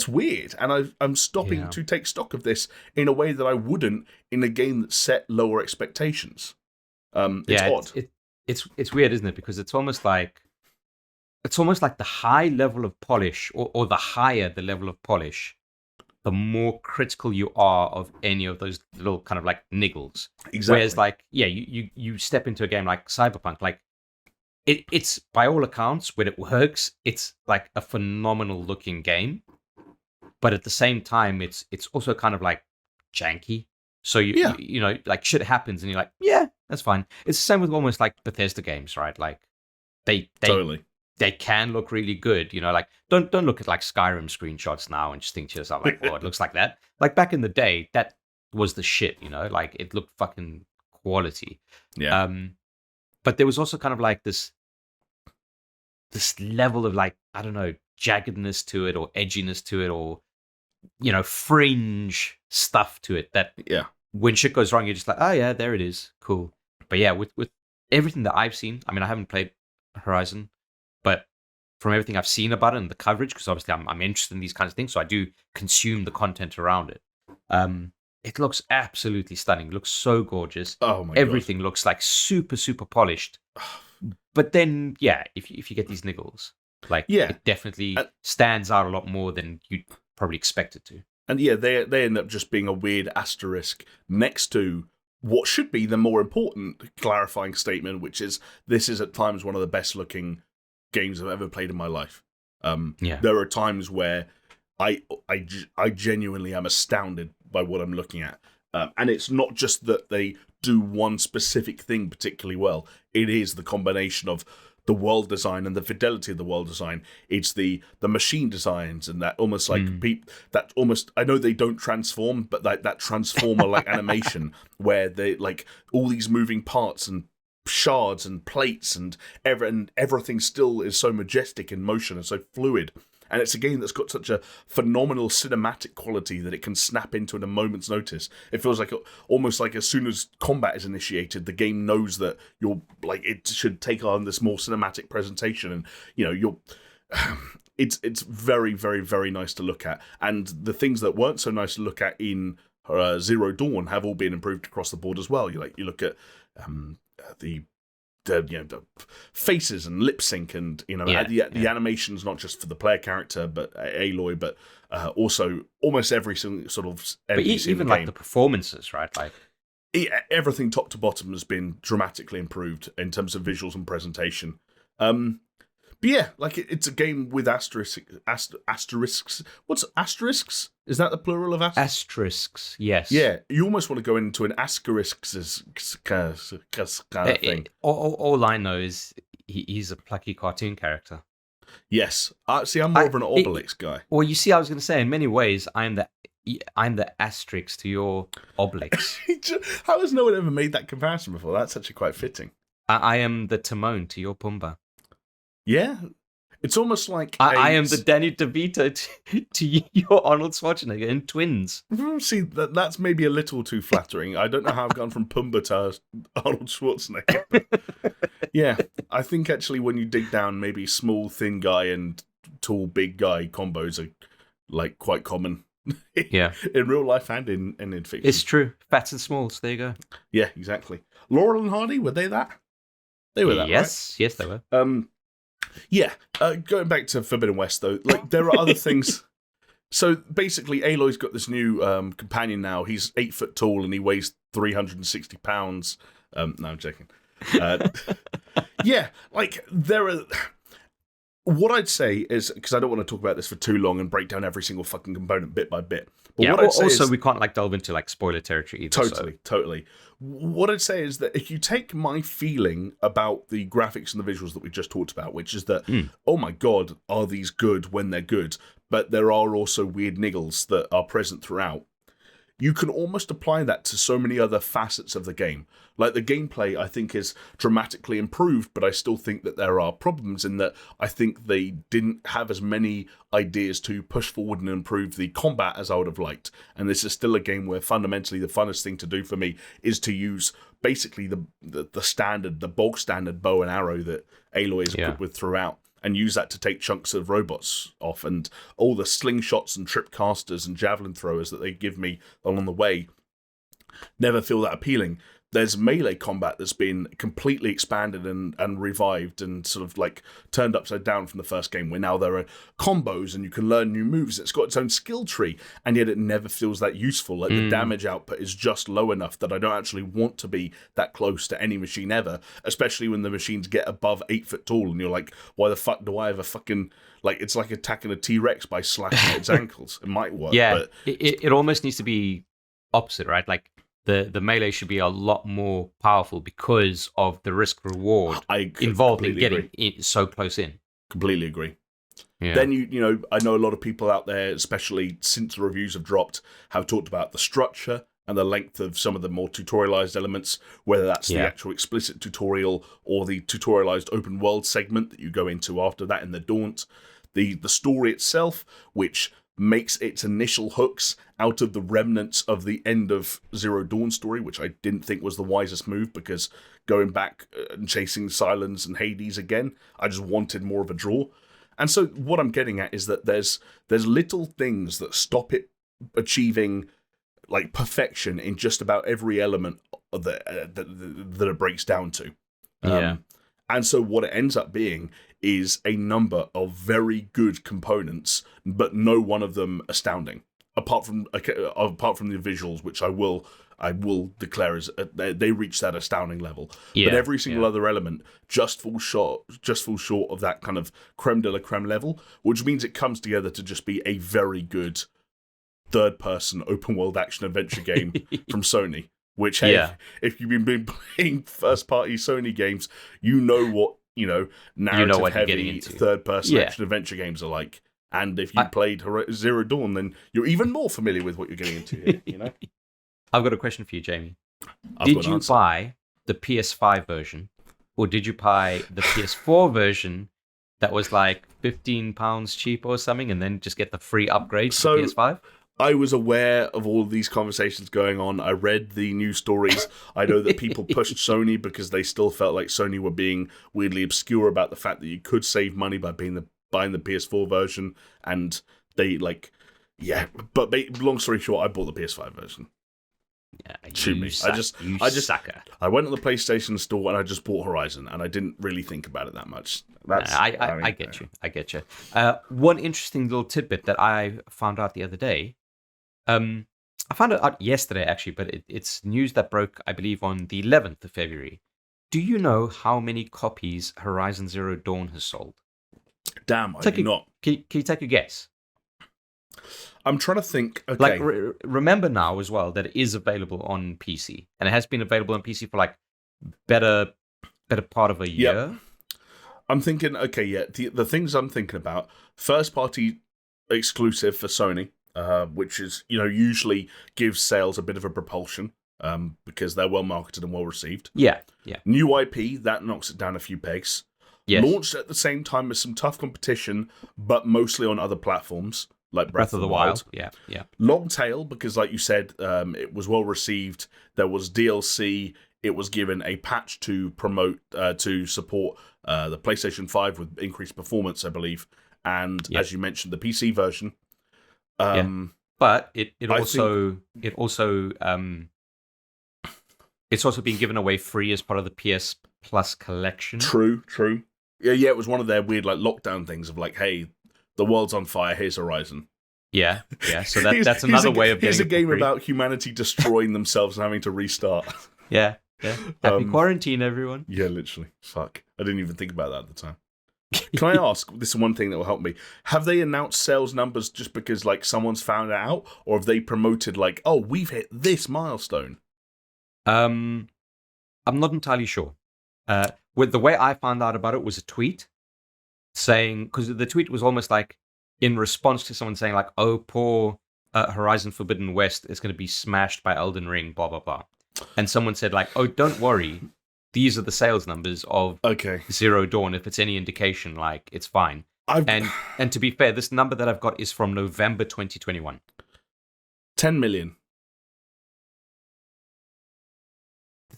weird, and I'm stopping to take stock of this in a way that I wouldn't in a game that set lower expectations. It's odd. It's weird, isn't it? Because it's almost like the high level of polish, or the higher the level of polish, the more critical you are of any of those little kind of like niggles. Exactly. Whereas like, you step into a game like Cyberpunk, like it's by all accounts, when it works, it's like a phenomenal looking game. But at the same time, it's also kind of like janky. So you know, like shit happens, and you're like, yeah, that's fine. It's the same with almost like Bethesda games, right? Like they totally. They can look really good, like don't look at like Skyrim screenshots now and just think to yourself like, oh, it looks like that. Like back in the day, that was the shit, like it looked fucking quality. Yeah. But there was also kind of like this level of like, I don't know, jaggedness to it, or edginess to it, or fringe stuff to it that when shit goes wrong, you're just like, oh yeah, there it is, cool. But yeah, with everything that I've seen, I mean, I haven't played Horizon, but from everything I've seen about it and the coverage, because obviously I'm interested in these kinds of things, so I do consume the content around it. It looks absolutely stunning. It looks so gorgeous. Oh my Everything looks like super, super polished. But then, if you get these niggles, like it definitely stands out a lot more than you'd probably expect it to. And they end up just being a weird asterisk next to what should be the more important clarifying statement, which is, this is at times one of the best looking games I've ever played in my life. There are times where I genuinely am astounded by what I'm looking at. And it's not just that they do one specific thing particularly well. It is the combination of the world design and the fidelity of the world design. It's the machine designs, and that almost like that almost, I know they don't transform, but that transformer like animation where they like all these moving parts and shards and plates and everything still is so majestic in motion and so fluid. And it's a game that's got such a phenomenal cinematic quality that it can snap into in a moment's notice. It feels like almost like as soon as combat is initiated, the game knows that you're like, it should take on this more cinematic presentation, and you're. It's very, very, very nice to look at, and the things that weren't so nice to look at in Zero Dawn have all been improved across the board as well. You look at the faces and lip sync, and the animations, not just for the player character but Aloy, but also almost every single sort of NPC even like the performances, right? Like everything top to bottom has been dramatically improved in terms of visuals and presentation. But yeah, like it's a game with asterisks. What's asterisks? Is that the plural of asterisks? Yes. Yeah, you almost want to go into an asterisks kind of thing. All I know is he's a plucky cartoon character. Yes. See, I'm more of an Obelix guy. Well, you see, I was going to say, in many ways, I'm the asterisk to your Obelix. How has no one ever made that comparison before? That's actually quite fitting. I am the Timon to your Pumbaa. Yeah, it's almost like I am the Danny DeVito to your Arnold Schwarzenegger in Twins. See, that's maybe a little too flattering. I don't know how I've gone from Pumbaa to Arnold Schwarzenegger. Yeah, I think actually when you dig down, maybe small, thin guy and tall, big guy combos are like quite common. Yeah, in real life and in fiction. It's true. Fats and smalls. There you go. Yeah, exactly. Laurel and Hardy, were they that? They were that, yes, right? Yes, they were. Yeah, going back to Forbidden West, though, like there are other things. So basically, Aloy's got this new companion now. He's 8 foot tall and he weighs 360 pounds. No, I'm joking. Yeah, like there are. What I'd say is, because I don't want to talk about this for too long and break down every single fucking component bit by bit, But what I'd say also is, we can't delve into spoiler territory either. Totally. What I'd say is that if you take my feeling about the graphics and the visuals that we just talked about, which is that, oh my god, are these good when they're good? But there are also weird niggles that are present throughout. You can almost apply that to so many other facets of the game. Like the gameplay, I think, is dramatically improved, but I still think that there are problems in that I think they didn't have as many ideas to push forward and improve the combat as I would have liked. And this is still a game where fundamentally the funnest thing to do for me is to use basically the bog standard bow and arrow that Aloy is equipped with throughout, and use that to take chunks of robots off, and all the slingshots and trip casters and javelin throwers that they give me along the way never feel that appealing. There's melee combat that's been completely expanded and revived and sort of turned upside down from the first game, where now there are combos and you can learn new moves. It's got its own skill tree, and yet it never feels that useful. The damage output is just low enough that I don't actually want to be that close to any machine ever, especially when the machines get above 8 foot tall and you're like, why the fuck do I have a fucking... it's like attacking a T-Rex by slashing at its ankles. It might work, but... It almost needs to be opposite, right? The melee should be a lot more powerful because of the risk reward involved in getting so close in. Completely agree. Yeah. Then I know a lot of people out there, especially since the reviews have dropped, have talked about the structure and the length of some of the more tutorialized elements, whether that's the actual explicit tutorial or the tutorialized open world segment that you go into after that in the Daunt. The story itself, which makes its initial hooks out of the remnants of the end of Zero Dawn story, which I didn't think was the wisest move, because going back and chasing Silence and Hades again, I just wanted more of a draw. And so what I'm getting at is that there's little things that stop it achieving perfection in just about every element that it breaks down to. And so what it ends up being is a number of very good components, but no one of them astounding. Apart from the visuals, which I will declare as they reach that astounding level. But every single other element just falls short of that kind of creme de la creme level, which means it comes together to just be a very good third-person open-world action-adventure game from Sony. Which, if you've been playing first-party Sony games, you know what narrative-heavy third-person action-adventure games are like. And if you played Zero Dawn, then you're even more familiar with what you're getting into here, I've got a question for you, Jamie. Did you buy the PS5 version, or did you buy the PS4 version that was £15 cheaper or something, and then just get the free upgrade to PS5? I was aware of all of these conversations going on. I read the news stories. I know that people pushed Sony because they still felt like Sony were being weirdly obscure about the fact that you could save money by buying the PS4 version. And they but long story short, I bought the PS5 version. Yeah, Shoot me. Sucker. I went to the PlayStation store and I just bought Horizon, and I didn't really think about it that much. I get you. One interesting little tidbit that I found out the other day. I found it out yesterday, actually, but it's news that broke, I believe, on the 11th of February. Do you know how many copies Horizon Zero Dawn has sold? Damn, I do not. Can you take a guess? I'm trying to think. Okay. Remember now as well that it is available on PC, and it has been available on PC for better part of a year. I'm thinking, the things I'm thinking about, first party exclusive for Sony, which is, usually gives sales a bit of a propulsion, because they're well marketed and well received. Yeah. New IP, that knocks it down a few pegs. Yes. Launched at the same time as some tough competition, but mostly on other platforms, like Breath of the Wild. Yeah. Long tail, because like you said, it was well received. There was DLC. It was given a patch to promote, to support the PlayStation 5 with increased performance, I believe. And as you mentioned, the PC version. But it's also being given away free as part of the PS Plus collection. True. Yeah, it was one of their weird lockdown things of hey, the world's on fire, here's Horizon. Yeah. So that's another way of getting Here's a game about humanity destroying themselves and having to restart. Yeah. Happy quarantine, everyone. Yeah, literally. Fuck. I didn't even think about that at the time. Can I ask, this is one thing that will help me, have they announced sales numbers just because, like, someone's found it out? Or have they promoted, like, oh, we've hit this milestone? I'm not entirely sure. With the way I found out about it was a tweet saying, because the tweet was almost like in response to someone saying, like, oh, poor Horizon Forbidden West is going to be smashed by Elden Ring, blah, blah, blah. And someone said, like, oh, don't worry. These are the sales numbers of Zero Dawn. If it's any indication, like, it's fine. And to be fair, this number that I've got is from November 2021. 10 million.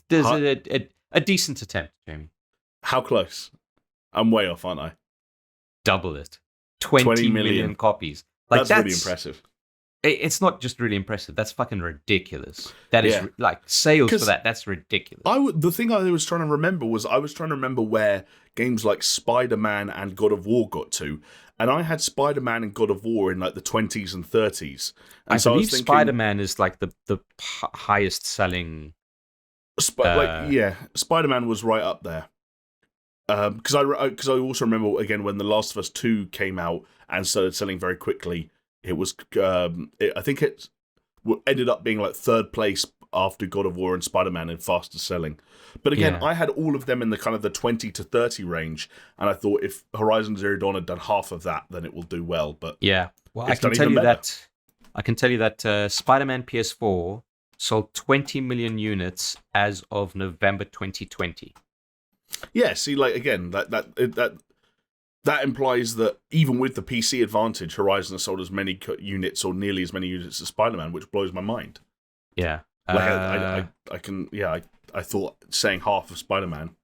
There's a decent attempt, Jamie. How close? I'm way off, aren't I? Double it. 20 million copies. Like, that's really impressive. It's not just really impressive. That's fucking ridiculous. That is like sales for that. That's ridiculous. The thing I was trying to remember where games like Spider-Man and God of War got to, and I had Spider-Man and God of War in like the 20s and 30s. And I believe Spider-Man is like the highest selling. Spider-Man was right up there. Because I also remember again when The Last of Us 2 came out and started selling very quickly. It was, I think it ended up being like third place after God of War and Spider-Man in fastest selling. But again, I had all of them in the kind of the 20 to 30 range, and I thought if Horizon Zero Dawn had done half of that, then it will do well. But I can tell you that Spider-Man PS4 sold 20 million units as of November 2020. Yeah, see, like again, that implies that even with the PC advantage, Horizon has sold as many units or nearly as many units as Spider-Man, which blows my mind. Yeah. I thought saying half of Spider-Man.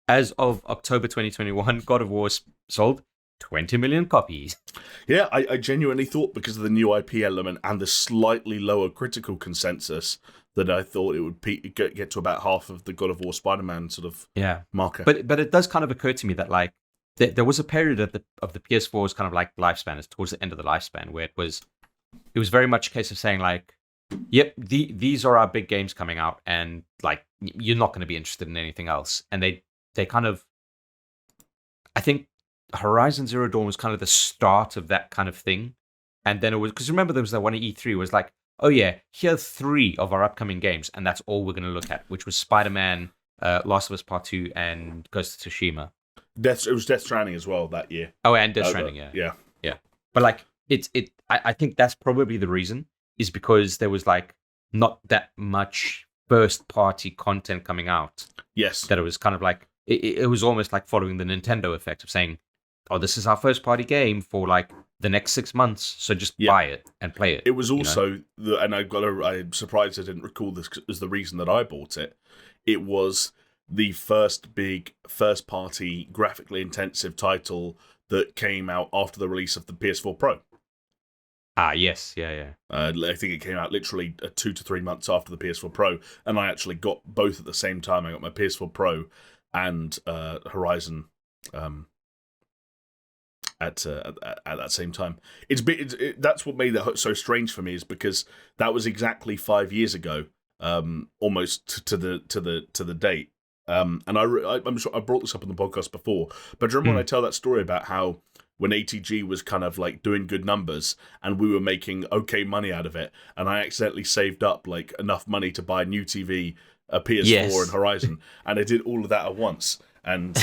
As of October 2021, God of War sold 20 million copies. Yeah, I genuinely thought because of the new IP element and the slightly lower critical consensus that I thought it would get to about half of the God of War Spider-Man sort of marker. But it does kind of occur to me that like there was a period of the PS4's kind of like lifespan, is towards the end of the lifespan, where it was very much a case of saying like, yep, these are our big games coming out, and like you're not going to be interested in anything else. And they kind of, I think Horizon Zero Dawn was kind of the start of that kind of thing. And then it was, because remember there was that one at E3 was like, oh yeah, here are 3 of our upcoming games, and that's all we're going to look at, which was Spider-Man, Last of Us Part 2, and Ghost of Tsushima. It was Death Stranding as well that year. Oh, and Death Stranding, yeah. But like, I think that's probably the reason, is because there was like not that much first-party content coming out. Yes. That it was kind of like, it was almost like following the Nintendo effect of saying, oh, this is our first-party game for like the next 6 months, so just buy it and play it. It was also, and I'm surprised I didn't recall this as the reason that I bought it. It was the first big first-party, graphically intensive title that came out after the release of the PS4 Pro. Ah, yes, yeah. I think it came out literally 2 to 3 months after the PS4 Pro, and I actually got both at the same time. I got my PS4 Pro and Horizon at that same time. That's what made that so strange for me, is because that was exactly 5 years ago, almost to the date. And I'm sure I brought this up on the podcast before, but do you remember when I tell that story about how when ATG was kind of like doing good numbers and we were making okay money out of it, and I accidentally saved up like enough money to buy a new TV, a PS4 and Horizon, and I did all of that at once. And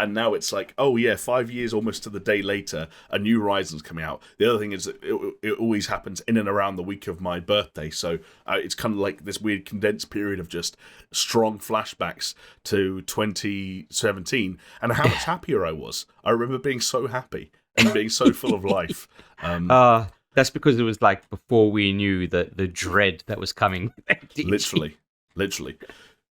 now it's like, oh yeah, 5 years almost to the day later, a new Horizon's coming out. The other thing is that it always happens in and around the week of my birthday, so it's kind of like this weird condensed period of just strong flashbacks to 2017 and how much happier I was. I remember being so happy and being so full of life. That's because it was like before we knew the dread that was coming. Literally.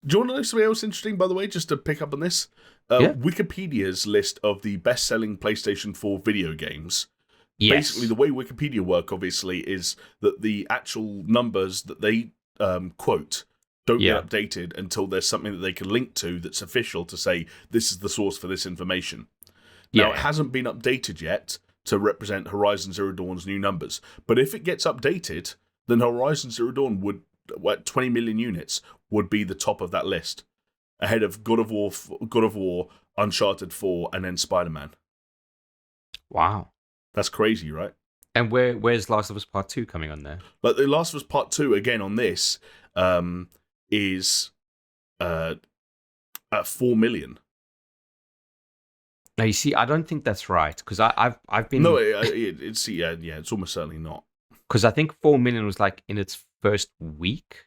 Do you want to know something else interesting, by the way, just to pick up on this? Wikipedia's list of the best-selling PlayStation 4 video games. Yes. Basically, the way Wikipedia work, obviously, is that the actual numbers that they quote don't get updated until there's something that they can link to that's official to say, this is the source for this information. Now, it hasn't been updated yet to represent Horizon Zero Dawn's new numbers. But if it gets updated, then Horizon Zero Dawn would, 20 million units, would be the top of that list. ahead of God of War, Uncharted 4, and then Spider-Man. Wow. That's crazy, right? And where's Last of Us Part 2 coming on there? But The Last of Us Part 2, again, on this, is at 4 million. Now, you see, I don't think that's right, because I've been... No, it's almost certainly not. Because I think 4 million was like in its first week.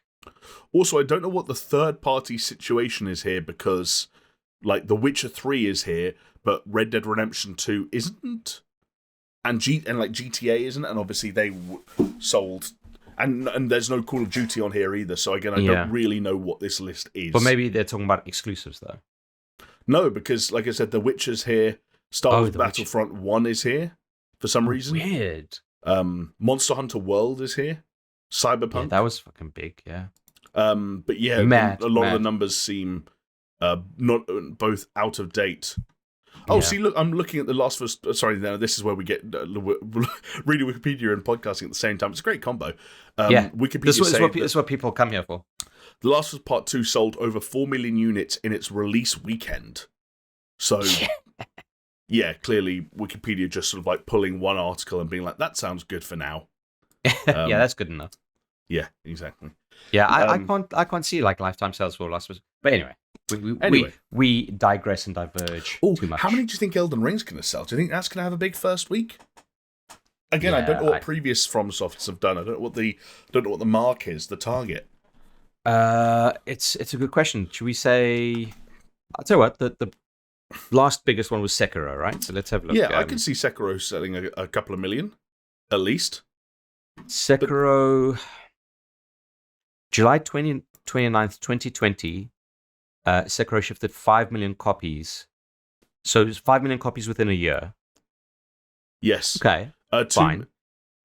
Also, I don't know what the third-party situation is here, because like The Witcher 3 is here, but Red Dead Redemption 2 isn't, and like GTA isn't, and obviously they sold, and there's no Call of Duty on here either. So again, I don't really know what this list is. But maybe they're talking about exclusives though. No, because like I said, The Witcher's here. Star Wars Battlefront 1 is here for some reason. Weird. Monster Hunter World is here. Cyberpunk. Yeah, that was fucking big. Yeah. But yeah, a lot of the numbers seem not both out of date. Oh, see, look, I'm looking at the Last of Us. Sorry, now this is where we get reading Wikipedia and podcasting at the same time. It's a great combo. Wikipedia. This is what people come here for. The Last of Us Part 2 sold over 4 million units in its release weekend. So, yeah, clearly Wikipedia just sort of like pulling one article and being like, "That sounds good for now." Yeah, that's good enough. Yeah, exactly. Yeah, I can't see like lifetime sales for Last of Us. But anyway, we digress and diverge too much. How many do you think Elden Ring's going to sell? Do you think that's going to have a big first week? Again, I don't know what previous FromSofts have done. I don't know what the mark is, the target. It's a good question. Should we say? I'll tell you what. The last biggest one was Sekiro, right? So let's have a look. Yeah, I can see Sekiro selling a couple of million, at least. Sekiro, July 29th, 2020, Sekiro shifted 5 million copies. So it's 5 million copies within a year. Yes. Okay, fine.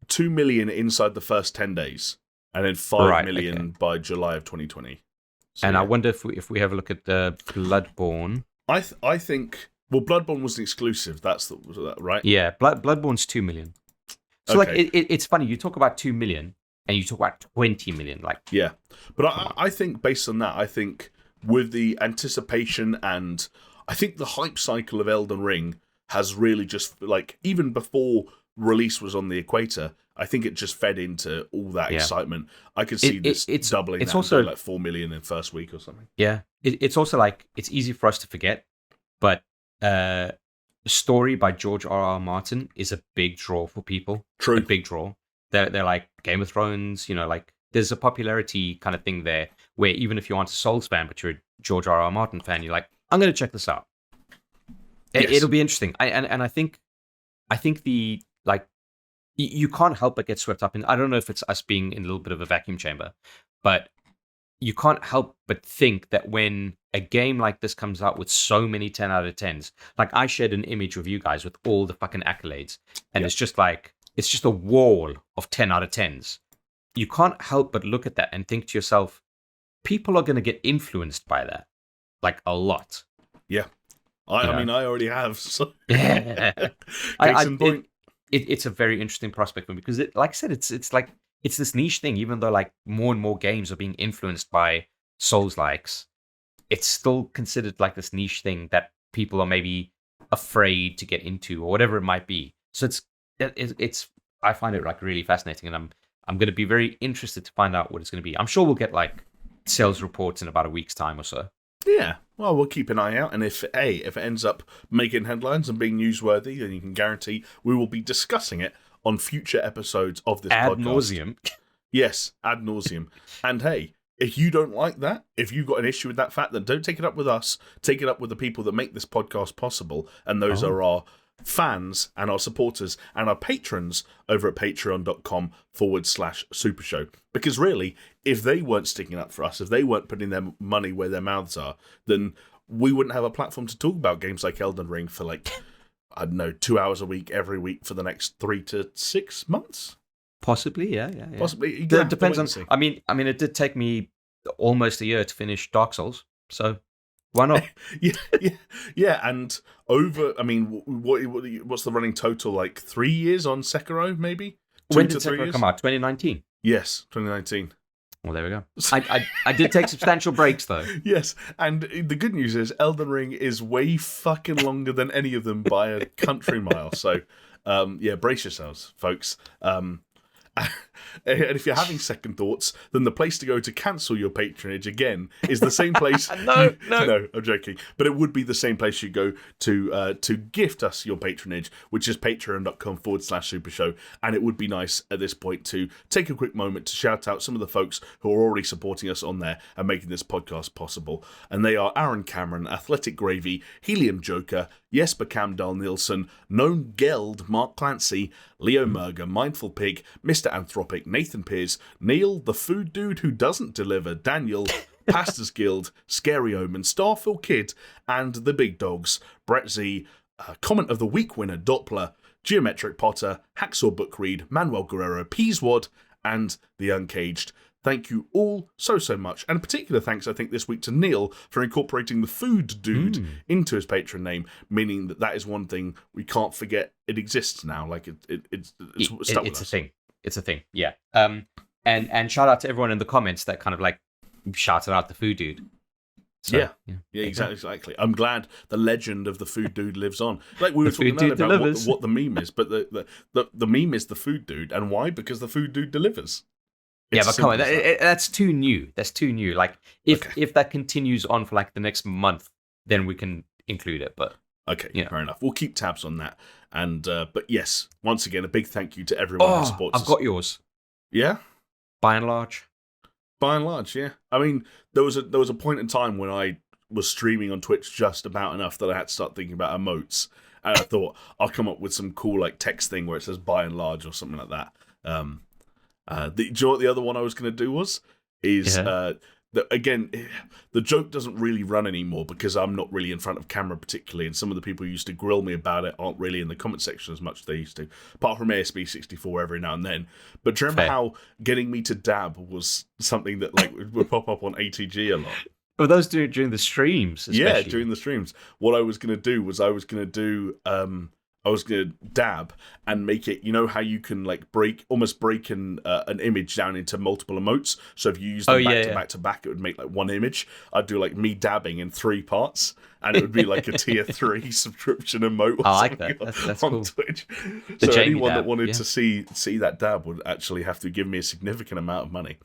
2 million inside the first 10 days, and then 5 million by July of 2020. So, and I wonder if we have a look at Bloodborne. I think, well, Bloodborne was an exclusive. Was that right? Yeah, Bloodborne's 2 million. So like it's funny, you talk about 2 million and you talk about 20 million, like but I think based on that, I think with the anticipation and I think the hype cycle of Elden Ring has really just like even before release was on the equator, I think it just fed into all that excitement. I could see this doubling. It's also like 4 million in first week or something. Yeah, it's also like it's easy for us to forget, but Story by George R.R. Martin is a big draw for people. True. A big draw. They're like Game of Thrones, like there's a popularity kind of thing there where even if you aren't a Souls fan, but you're a George R.R. Martin fan, you're like, I'm going to check this out. It'll be interesting. I think the, like, you can't help but get swept up in, I don't know if it's us being in a little bit of a vacuum chamber, but you can't help but think that when a game like this comes out with so many 10 out of 10s, like I shared an image of you guys with all the fucking accolades, and it's just a wall of 10 out of 10s. You can't help but look at that and think to yourself, people are going to get influenced by that, like a lot. Yeah. I mean, I already have. So. It's a very interesting prospect for me because, like I said, it's like, it's this niche thing, even though like more and more games are being influenced by Souls-likes, it's still considered like this niche thing that people are maybe afraid to get into or whatever it might be. So it's I find it like really fascinating, and I'm going to be very interested to find out what it's going to be. I'm sure we'll get like sales reports in about a week's time or so. Yeah, well, we'll keep an eye out, and if it ends up making headlines and being newsworthy, then you can guarantee we will be discussing it on future episodes of this podcast. Ad nauseum. Yes, ad nauseum. And hey, if you don't like that, if you've got an issue with that fact, then don't take it up with us. Take it up with the people that make this podcast possible. And those are our fans and our supporters and our patrons over at patreon.com/SuperShow. Because really, if they weren't sticking up for us, if they weren't putting their money where their mouths are, then we wouldn't have a platform to talk about games like Elden Ring for like, I don't know, 2 hours a week, every week for the next 3 to 6 months? Possibly, yeah. Possibly. It depends on... I mean, it did take me almost a year to finish Dark Souls, so why not? yeah, and over... I mean, what's the running total? Like 3 years on Sekiro, maybe? When did Sekiro come out? 2019? Yes, 2019. Well, there we go. I did take substantial breaks, though. Yes, and the good news is Elden Ring is way fucking longer than any of them by a country mile. So, brace yourselves, folks. And if you're having second thoughts, then the place to go to cancel your patronage again is the same place. No, I'm joking. But it would be the same place you go to gift us your patronage, which is patreon.com/SuperShow. And it would be nice at this point to take a quick moment to shout out some of the folks who are already supporting us on there and making this podcast possible. And they are Aaron Cameron, Athletic Gravy, Helium Joker, Jesper Camdal Nielsen, Known Geld, Mark Clancy, Leo Merger, Mindful Pig, Mr. Anthropic, Nathan Pearce, Neil, the Food Dude Who Doesn't Deliver, Daniel, Pastors Guild, Scary Omen, Starfill Kid, and the Big Dogs, Brett Z, Comment of the Week winner, Doppler, Geometric Potter, Hacksaw Book Read, Manuel Guerrero, Peaswad, and The Uncaged. Thank you all so much. And a particular thanks, I think, this week to Neil for incorporating the Food Dude into his patron name, meaning that is one thing we can't forget it exists now. Like, it's stuck with us. A thing. It's a thing, yeah. And shout out to everyone in the comments that kind of, like, shouted out the Food Dude. So, yeah, exactly. I'm glad the legend of the Food Dude lives on. Like we were talking earlier about what the meme is, but the meme is the Food Dude. And why? Because the Food Dude delivers. It's but come on, that's too new. That's too new. Like, if that continues on for, like, the next month, then we can include it. But okay, fair enough. We'll keep tabs on that. And but yes, once again, a big thank you to everyone who supports us. I've got yours. Yeah? By and large, yeah. I mean, there was a point in time when I was streaming on Twitch just about enough that I had to start thinking about emotes. And I thought, I'll come up with some cool, like, text thing where it says by and large or something like that. Do you know what the other one I was going to do was? Again, the joke doesn't really run anymore because I'm not really in front of camera particularly, and some of the people who used to grill me about it aren't really in the comment section as much as they used to, apart from ASB64 every now and then. But do you remember how getting me to dab was something that, like, would pop up on ATG a lot? Well, those during the streams, especially. Yeah, during the streams. What I was going to do was I was going to dab and make it, you know how you can, like, almost break an image down into multiple emotes. So if you use them back to back, it would make, like, one image. I'd do, like, me dabbing in 3 parts, and it would be like a tier 3 subscription emote. I like that. That's on cool. Twitch. The so Jamie anyone dab, that wanted to see that dab would actually have to give me a significant amount of money.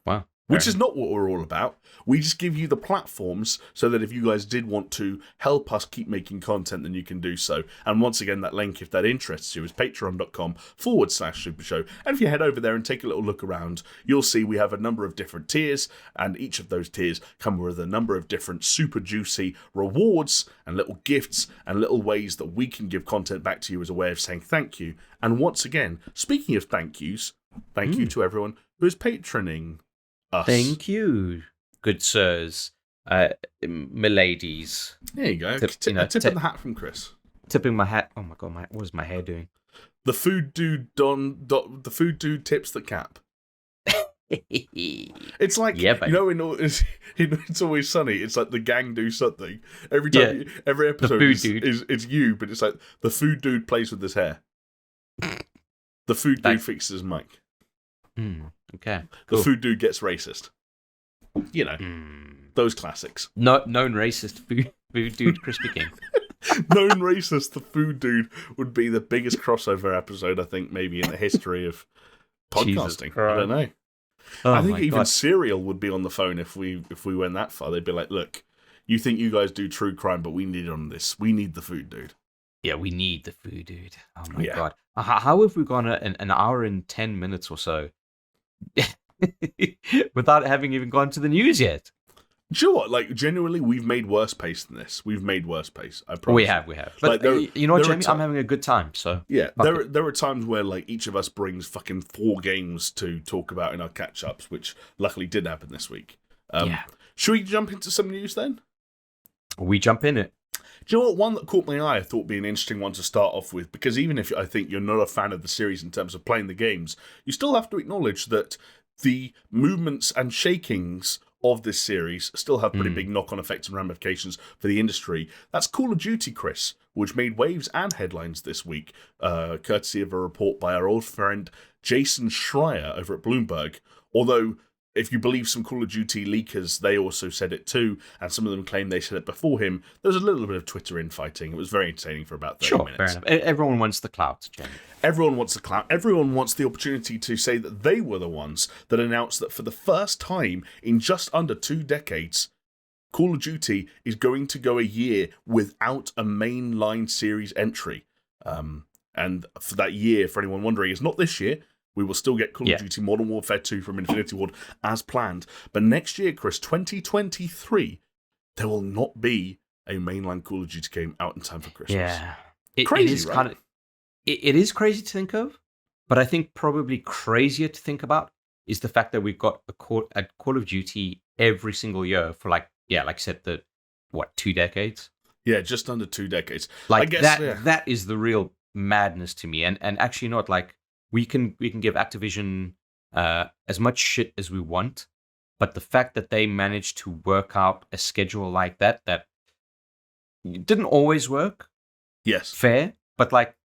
Wow. Which is not what we're all about. We just give you the platforms so that if you guys did want to help us keep making content, then you can do so. And once again, that link, if that interests you, is patreon.com/SuperShow. And if you head over there and take a little look around, you'll see we have a number of different tiers, and each of those tiers come with a number of different super juicy rewards and little gifts and little ways that we can give content back to you as a way of saying thank you. And once again, speaking of thank yous, thank you to everyone who is patroning us. Thank you, good sirs, miladies. There you go. Tip of the hat from Chris. Tipping my hat. Oh my god, what is my hair doing? The Food Dude the Food Dude tips the cap. It's like, It's Always Sunny. It's like the gang do something every time. Every episode is you, but it's like the Food Dude plays with his hair. The Food Dude fixes his mic. Okay. Cool. The Food Dude gets racist. You know, those classics. Known racist food dude, Crispy King. Known racist, the Food Dude would be the biggest crossover episode, I think, maybe in the history of podcasting. I don't know. I think even Serial would be on the phone if we went that far. They'd be like, "Look, you think you guys do true crime, but we need on this. We need the Food Dude." Yeah, we need the Food Dude. Oh my god! How have we gone an hour and 10 minutes or so without having even gone to the news yet? Do you know what? Like, genuinely, we've made worse pace than this. We've made worse pace. I promise. We have. But like, you know what, Jamie? I'm having a good time. So yeah, there are times where, like, each of us brings fucking 4 games to talk about in our catch-ups, which luckily did happen this week. Should we jump into some news then? We jump in it. Do you know what? One that caught my eye, I thought would be an interesting one to start off with, because even if I think you're not a fan of the series in terms of playing the games, you still have to acknowledge that the movements and shakings of this series still have pretty big knock-on effects and ramifications for the industry. That's Call of Duty, Chris, which made waves and headlines this week, courtesy of a report by our old friend Jason Schreier over at Bloomberg. Although if you believe some Call of Duty leakers, they also said it too, and some of them claim they said it before him. There was a little bit of Twitter infighting. It was very entertaining for about 30 minutes. Fair enough. Everyone wants the clout, Jamie. Everyone wants the clout. Everyone wants the opportunity to say that they were the ones that announced that for the first time in just under 2 decades, Call of Duty is going to go a year without a mainline series entry. And for that year, for anyone wondering, it's not this year. We will still get Call of Duty Modern Warfare 2 from Infinity Ward as planned. But next year, Chris, 2023, there will not be a mainline Call of Duty game out in time for Christmas. Yeah. Crazy, it is right? It is crazy to think of, but I think probably crazier to think about is the fact that we've got a Call of Duty every single year for like I said, 2 decades? Yeah, just under 2 decades. Like I guess, that is the real madness to me. And actually not like we can give Activision as much shit as we want, but the fact that they managed to work out a schedule like that didn't always work. Yes. Fair, but like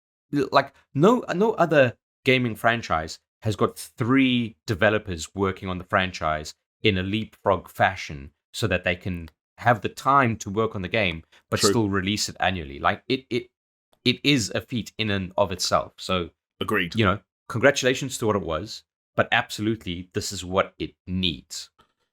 no other gaming franchise has got 3 developers working on the franchise in a leapfrog fashion so that they can have the time to work on the game but still release it annually. Like it is a feat in and of itself. So agreed. Congratulations to what it was, but absolutely this is what it needs,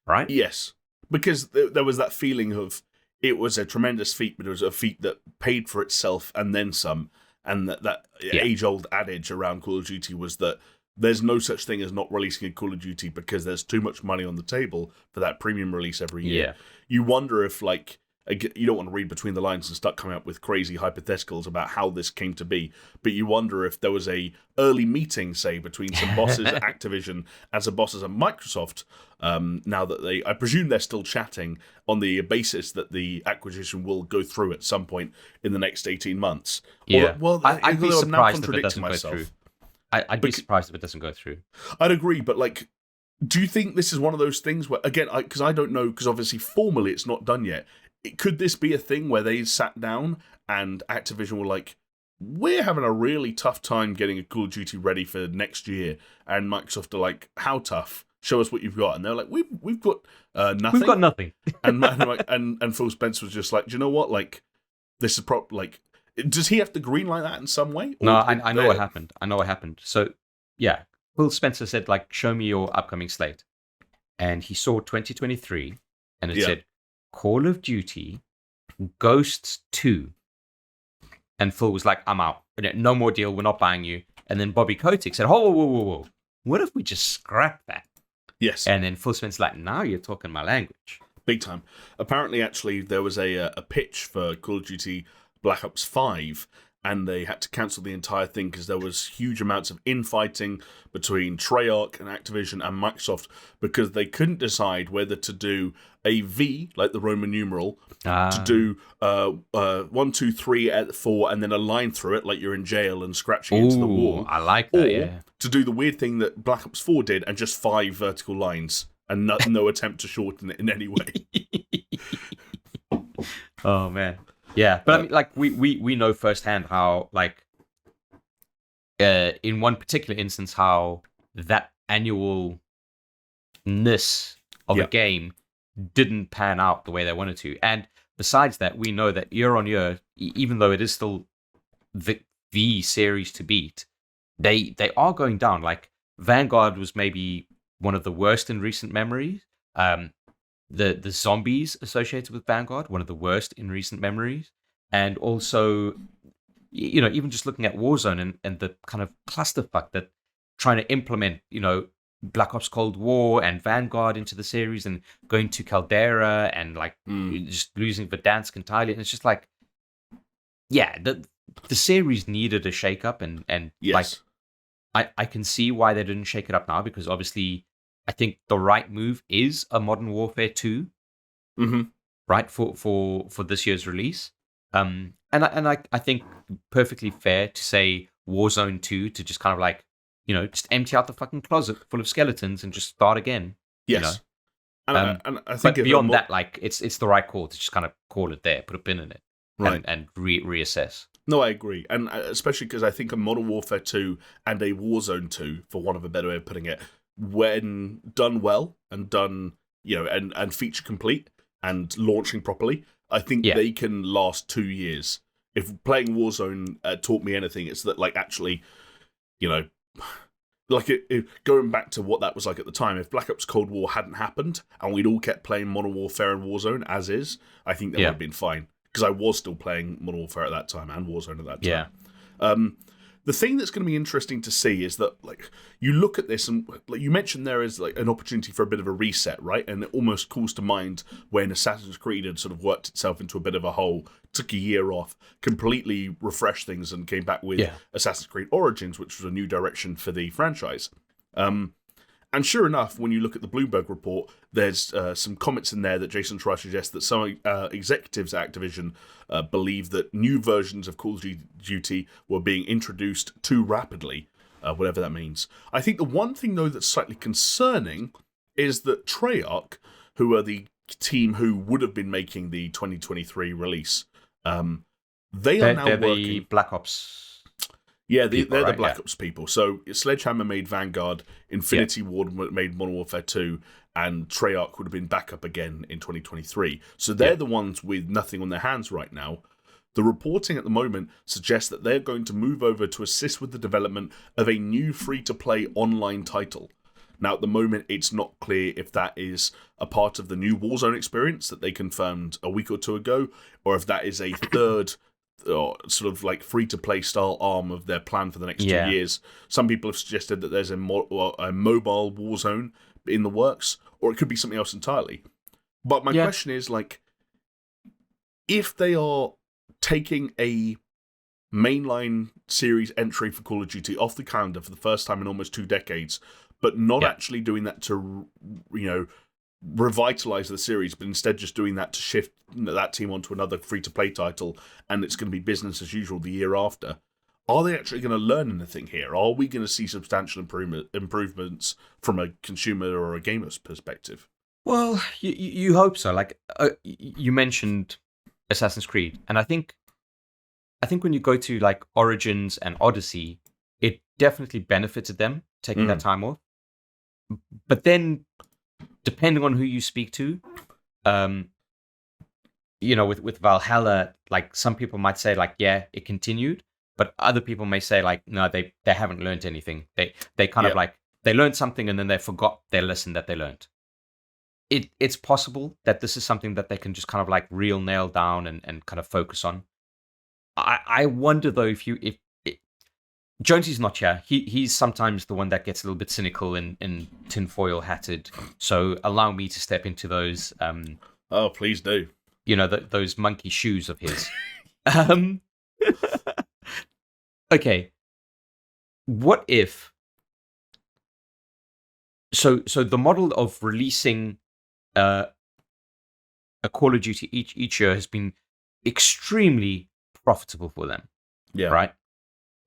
right? Yes, because there was that feeling of it was a tremendous feat, but it was a feat that paid for itself and then some. And that age-old adage around Call of Duty was that there's no such thing as not releasing a Call of Duty because there's too much money on the table for that premium release every year. Yeah. You wonder if, like, you don't want to read between the lines and start coming up with crazy hypotheticals about how this came to be, but you wonder if there was a early meeting, say, between some bosses at Activision and some bosses at Microsoft, now that I presume they're still chatting on the basis that the acquisition will go through at some point in the next 18 months. Yeah. Well, I'd be surprised if it doesn't go through. I'd be surprised if it doesn't go through. I'd agree, but like, do you think this is one of those things where, again, because I don't know, because obviously formally it's not done yet, could this be a thing where they sat down and Activision were like, we're having a really tough time getting a Call of Duty ready for next year, and Microsoft are like, how tough? Show us what you've got. And they're like, we've got nothing. We've got nothing. and Phil Spencer was just like, do you know what? Like, this is like, does he have to greenlight that in some way? No, I know what happened. I know what happened. So, yeah, Phil Spencer said, like, show me your upcoming slate. And he saw 2023, and it said, Call of Duty, Ghosts 2. And Phil was like, I'm out. No more deal. We're not buying you. And then Bobby Kotick said, whoa. What if we just scrap that? Yes. And then Phil Spencer's like, now you're talking my language. Big time. Apparently, actually, there was a pitch for Call of Duty Black Ops 5, and they had to cancel the entire thing because there was huge amounts of infighting between Treyarch and Activision and Microsoft because they couldn't decide whether to do a V, like the Roman numeral, to do 1, 2, 3, 4, and then a line through it like you're in jail and scratching into the wall. I like that, or to do the weird thing that Black Ops 4 did and just 5 vertical lines and no attempt to shorten it in any way. Oh, man. Yeah, but I mean, like, we know firsthand how, like, in one particular instance, how that annualness of a game didn't pan out the way they wanted to. And besides that, we know that year on year, even though it is still the series to beat, they are going down. Like, Vanguard was maybe one of the worst in recent memories. The zombies associated with Vanguard, one of the worst in recent memories. And also, even just looking at Warzone and the kind of clusterfuck that trying to implement, Black Ops Cold War and Vanguard into the series and going to Caldera and like just losing Verdansk entirely. And it's just like, the series needed a shake-up and yes. like I can see why they didn't shake it up now, because obviously I think the right move is a Modern Warfare 2, right, for this year's release. And I think perfectly fair to say Warzone 2 to just kind of like, just empty out the fucking closet full of skeletons and just start again. Yes. And I think but beyond that, like, it's the right call to just kind of call it there, put a pin in it, right, and reassess. No, I agree. And especially because I think a Modern Warfare 2 and a Warzone 2, for want of a better way of putting it, when done well and done, and feature complete and launching properly, I think they can last 2 years. If playing Warzone taught me anything, it's that, like, actually, going back to what that was like at the time, if Black Ops Cold War hadn't happened and we'd all kept playing Modern Warfare and Warzone as is, I think that would have been fine. Because I was still playing Modern Warfare at that time and Warzone at that time. Yeah. The thing that's going to be interesting to see is that, like, you look at this and, like you mentioned, there is like an opportunity for a bit of a reset, right? And it almost calls to mind when Assassin's Creed had sort of worked itself into a bit of a hole, took a year off, completely refreshed things, and came back with Assassin's Creed Origins, which was a new direction for the franchise. And sure enough, when you look at the Bloomberg report, there's some comments in there that Jason Schreier suggests that some executives at Activision believe that new versions of Call of Duty were being introduced too rapidly, whatever that means. I think the one thing, though, that's slightly concerning is that Treyarch, who are the team who would have been making the 2023 release, they're now working... the Black Ops... Yeah, they're the Black Ops people. So Sledgehammer made Vanguard, Infinity Ward made Modern Warfare 2, and Treyarch would have been back up again in 2023. So they're the ones with nothing on their hands right now. The reporting at the moment suggests that they're going to move over to assist with the development of a new free-to-play online title. Now, at the moment, it's not clear if that is a part of the new Warzone experience that they confirmed a week or two ago, or if that is a third... or sort of like free-to-play style arm of their plan for the next 2 years. Some people have suggested that there's a mobile Warzone in the works, or it could be something else entirely. But my question is, like, if they are taking a mainline series entry for Call of Duty off the calendar for the first time in almost 2 decades, but not actually doing that to, revitalize the series, but instead just doing that to shift that team onto another free-to-play title, and it's going to be business as usual the year after. Are they actually going to learn anything here? Are we going to see substantial improvements from a consumer or a gamer's perspective? Well, you hope so. Like, you mentioned Assassin's Creed, and I think when you go to, like, Origins and Odyssey, it definitely benefited them taking that time off. But then, depending on who you speak to, with Valhalla, like, some people might say, like, yeah, it continued, but other people may say, like, no, they haven't learned anything. They kind of, like, they learned something and then they forgot their lesson that they learned. It's possible that this is something that they can just kind of, like, real nail down and kind of focus on. I wonder, though, if Jonesy's not here. He's sometimes the one that gets a little bit cynical and tinfoil hatted. So allow me to step into those. Oh, please do. Those monkey shoes of his. Okay. What if? So the model of releasing a Call of Duty each year has been extremely profitable for them. Yeah. Right.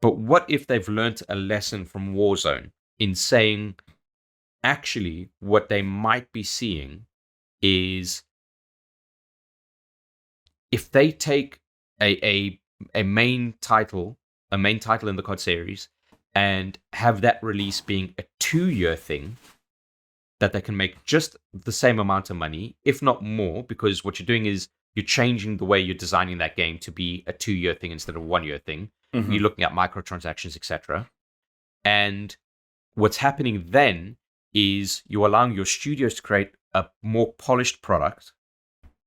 But what if they've learnt a lesson from Warzone in saying, actually, what they might be seeing is if they take a main title in the COD series and have that release being a 2-year thing, that they can make just the same amount of money, if not more, because what you're doing is you're changing the way you're designing that game to be a 2-year thing instead of a 1-year thing. Mm-hmm. You're looking at microtransactions, etc. And what's happening then is you're allowing your studios to create a more polished product,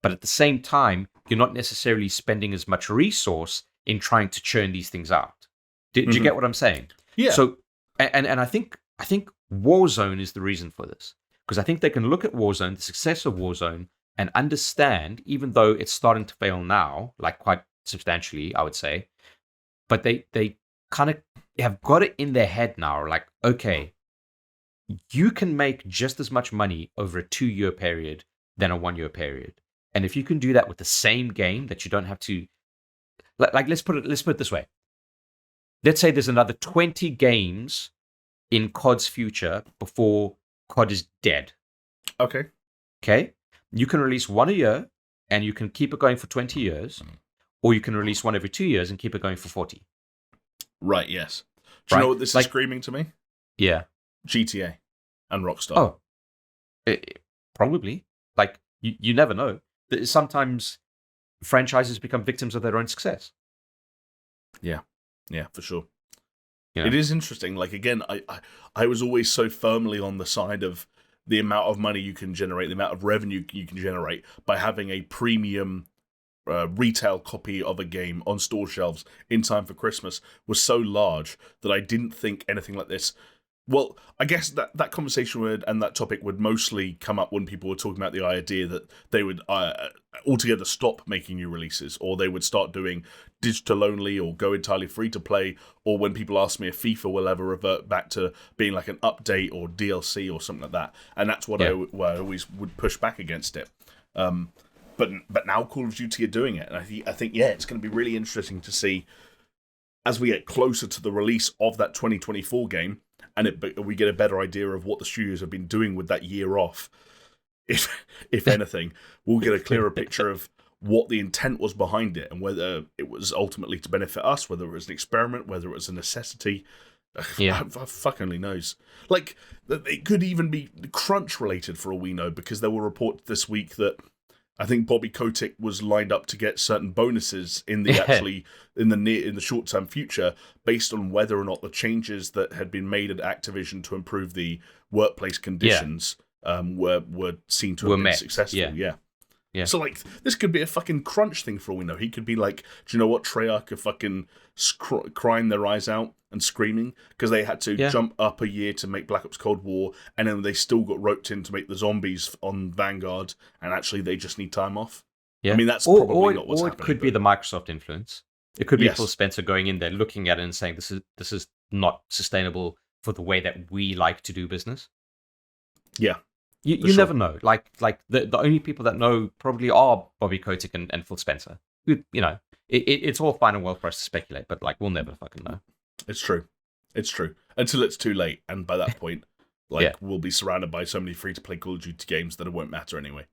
but at the same time, you're not necessarily spending as much resource in trying to churn these things out. Do you get what I'm saying? Yeah. So, and I think Warzone is the reason for this, because I think they can look at Warzone, the success of Warzone, and understand, even though it's starting to fail now, like quite substantially, I would say, but they kind of have got it in their head now, like, okay, you can make just as much money over a 2-year period than a 1-year period. And if you can do that with the same game, that you don't have to, like, let's put it this way. Let's say there's another 20 games in COD's future before COD is dead. Okay. You can release one a year and you can keep it going for 20 years, or you can release one every 2 years and keep it going for 40. Right, yes. Do you know what this is screaming to me? Yeah. GTA. and Rockstar. Oh, probably. Like, you never know. Sometimes franchises become victims of their own success. Yeah, for sure. Yeah. It is interesting. Like, again, I was always so firmly on the side of the amount of money you can generate, the amount of revenue you can generate by having a premium retail copy of a game on store shelves in time for Christmas was so large that I didn't think anything like this. Well, I guess that conversation and that topic would mostly come up when people were talking about the idea that they would altogether stop making new releases, or they would start doing digital only or go entirely free to play, or when people ask me if FIFA will ever revert back to being like an update or DLC or something like that. And that's what I always would push back against it. But now Call of Duty are doing it, and I think it's going to be really interesting to see as we get closer to the release of that 2024 game, and we get a better idea of what the studios have been doing with that year off. If anything, we'll get a clearer picture of what the intent was behind it, and whether it was ultimately to benefit us, whether it was an experiment, whether it was a necessity. Yeah, I fuck only knows. Like, it could even be crunch related for all we know, because there were reports this week that I think Bobby Kotick was lined up to get certain bonuses in the in the short term future based on whether or not the changes that had been made at Activision to improve the workplace conditions were seen to have been successful. Yeah. So, like, this could be a fucking crunch thing for all we know. He could be like, do you know what? Treyarch are fucking crying their eyes out and screaming because they had to jump up a year to make Black Ops Cold War, and then they still got roped in to make the zombies on Vanguard, and actually they just need time off. Yeah. I mean, that's probably not what's happening. Or it could be the Microsoft influence. It could be Phil Spencer going in there, looking at it and saying, this is not sustainable for the way that we like to do business. Yeah. You never know. Like the only people that know probably are Bobby Kotick and Phil Spencer. You know, it's all fine and well for us to speculate, but like we'll never fucking know. It's true. Until it's too late, and by that point, we'll be surrounded by so many free-to-play Call of Duty games that it won't matter anyway.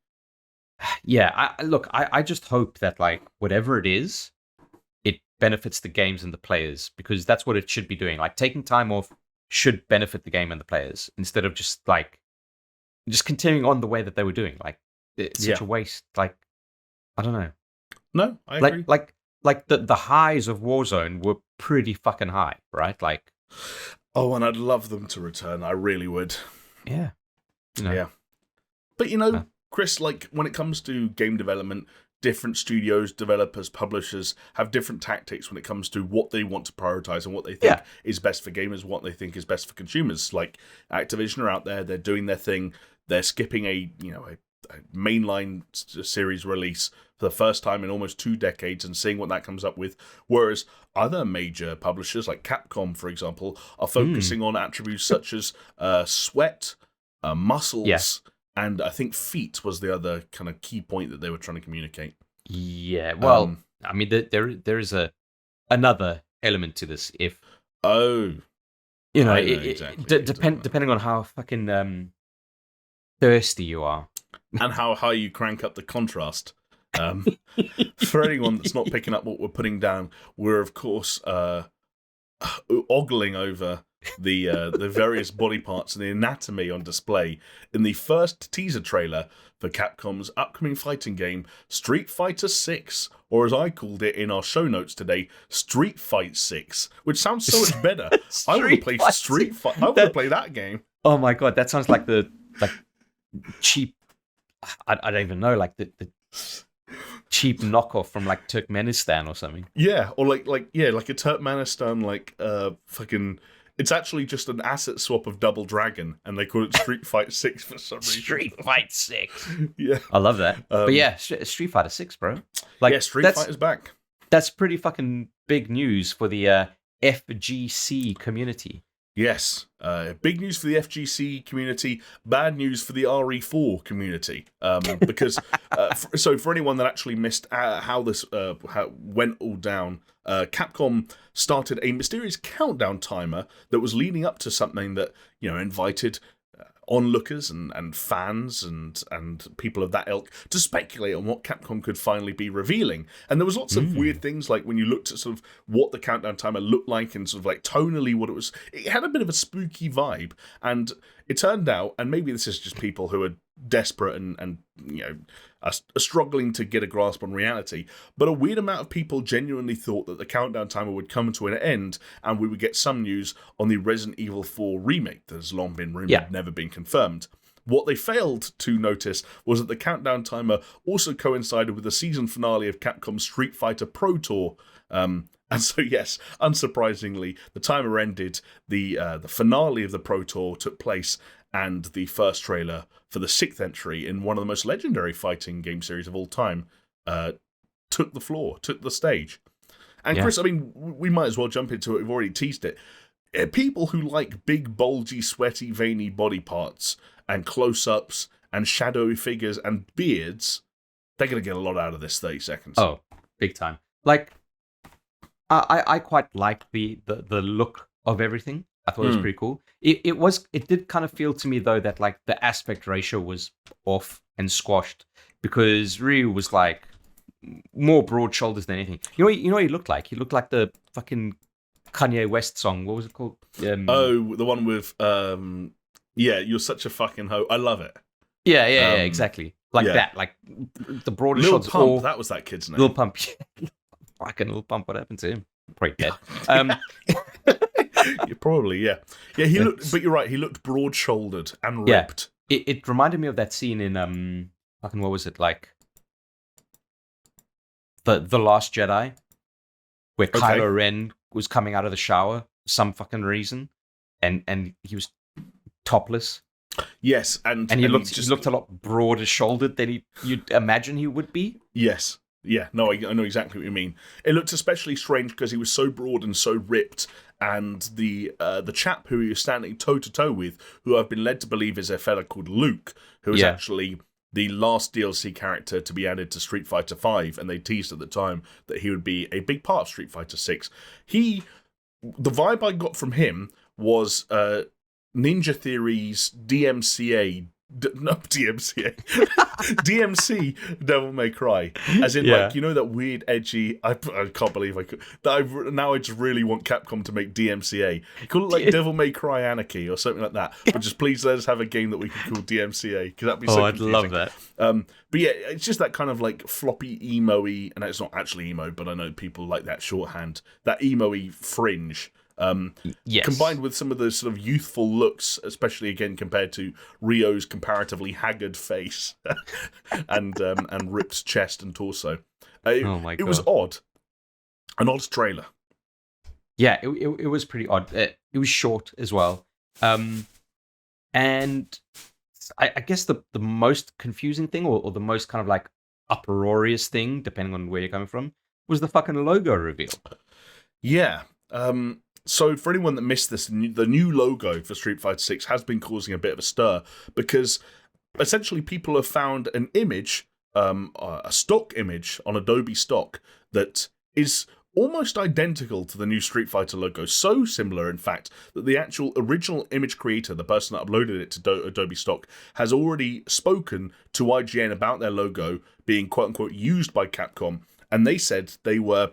Yeah, I just hope that, like, whatever it is, it benefits the games and the players, because that's what it should be doing. Like, taking time off should benefit the game and the players, instead of just continuing on the way that they were doing. Like, it's such a waste. Like, I don't know. No, I agree. Like the highs of Warzone were pretty fucking high, right? Like, oh, and I'd love them to return. I really would. Yeah. Yeah. But Chris, like, when it comes to game development, different studios, developers, publishers have different tactics when it comes to what they want to prioritize and what they think is best for gamers, what they think is best for consumers. Like, Activision are out there, they're doing their thing, they're skipping a mainline series release for the first time in almost 2 decades and seeing what that comes up with, whereas other major publishers like Capcom, for example, are focusing on attributes such as sweat, muscles, and I think feet was the other kind of key point that they were trying to communicate. Yeah, well, I mean, there is another element to this. If depending on how fucking thirsty you are, and how high you crank up the contrast. For anyone that's not picking up what we're putting down, we're of course ogling over the various body parts and the anatomy on display in the first teaser trailer for Capcom's upcoming fighting game, Street Fighter 6, or as I called it in our show notes today, Street Fight 6, which sounds so much better. I want to play Street Fight. I want to play that game. Oh my god, that sounds like the cheap. I don't even know, like the cheap knockoff from like Turkmenistan or something. Yeah, or like a Turkmenistan fucking. It's actually just an asset swap of Double Dragon, and they call it Street Fight 6 for some reason. Street Fight 6. Yeah, I love that. But yeah, Street Fighter 6, bro. Like, Street Fighter's back. That's pretty fucking big news for the FGC community. Yes, big news for the FGC community, bad news for the RE4 community. Because, so for anyone that actually missed how this went all down, Capcom started a mysterious countdown timer that was leading up to something that, invited onlookers and fans and people of that ilk to speculate on what Capcom could finally be revealing. And there was lots of weird things, like when you looked at sort of what the countdown timer looked like and sort of like tonally what it was, it had a bit of a spooky vibe. And it turned out, and maybe this is just people who are desperate and are struggling to get a grasp on reality, but a weird amount of people genuinely thought that the countdown timer would come to an end and we would get some news on the Resident Evil 4 remake that has long been rumoured, never been confirmed. What they failed to notice was that the countdown timer also coincided with the season finale of Capcom's Street Fighter Pro Tour. And so, yes, unsurprisingly, the timer ended, the finale of the Pro Tour took place, and the first trailer for the 6th entry in one of the most legendary fighting game series of all time took the stage. And Chris, I mean, we might as well jump into it. We've already teased it. People who like big, bulgy, sweaty, veiny body parts and close-ups and shadowy figures and beards, they're going to get a lot out of this 30 seconds. Oh, big time. Like, I quite like the look of everything. I thought it was pretty cool. It did kind of feel to me, though, that like the aspect ratio was off and squashed, because Ryu was like more broad shoulders than anything. You know what he looked like? He looked like the fucking Kanye West song. What was it called? The one with you're such a fucking hoe. I love it. Yeah, exactly. Like that. Like the broader Lil shoulders. Pump, that was that kid's name. Lil Pump. Fucking Lil Pump. What happened to him? Probably dead. Probably, yeah. Yeah, he looked, but you're right, he looked broad-shouldered and ripped. It reminded me of that scene in, fucking, what was it, like, The Last Jedi, where Kylo Ren was coming out of the shower for some fucking reason, and he was topless. Yes, and he looked a lot broader shouldered than you'd imagine he would be. Yes. Yeah, no, I know exactly what you mean. It looked especially strange because he was so broad and so ripped, and the chap who he was standing toe-to-toe with, who I've been led to believe is a fella called Luke, who is actually the last DLC character to be added to Street Fighter V, and they teased at the time that he would be a big part of Street Fighter VI. The vibe I got from him was Ninja Theory's DMCA Devil May Cry, as in like, you know, that weird edgy, I can't believe I could, now I just really want Capcom to make DMCA, call it like Devil May Cry Anarchy or something like that, but just please let us have a game that we can call DMCA, because that'd be so confusing. I'd love that. But yeah, it's just that kind of like floppy emo-y, and it's not actually emo, but I know people like that shorthand, that emo-y fringe. Combined with some of those sort of youthful looks, especially again compared to Rio's comparatively haggard face and ripped chest and torso. It was odd. An odd trailer. Yeah, it was pretty odd. It was short as well. And I guess the most confusing thing, or the most kind of like uproarious thing, depending on where you're coming from, was the fucking logo reveal. Yeah. So for anyone that missed this, the new logo for Street Fighter 6 has been causing a bit of a stir, because essentially people have found an image, a stock image on Adobe Stock that is almost identical to the new Street Fighter logo. So similar, in fact, that the actual original image creator, the person that uploaded it to Adobe Stock, has already spoken to IGN about their logo being quote-unquote used by Capcom, and they said they were,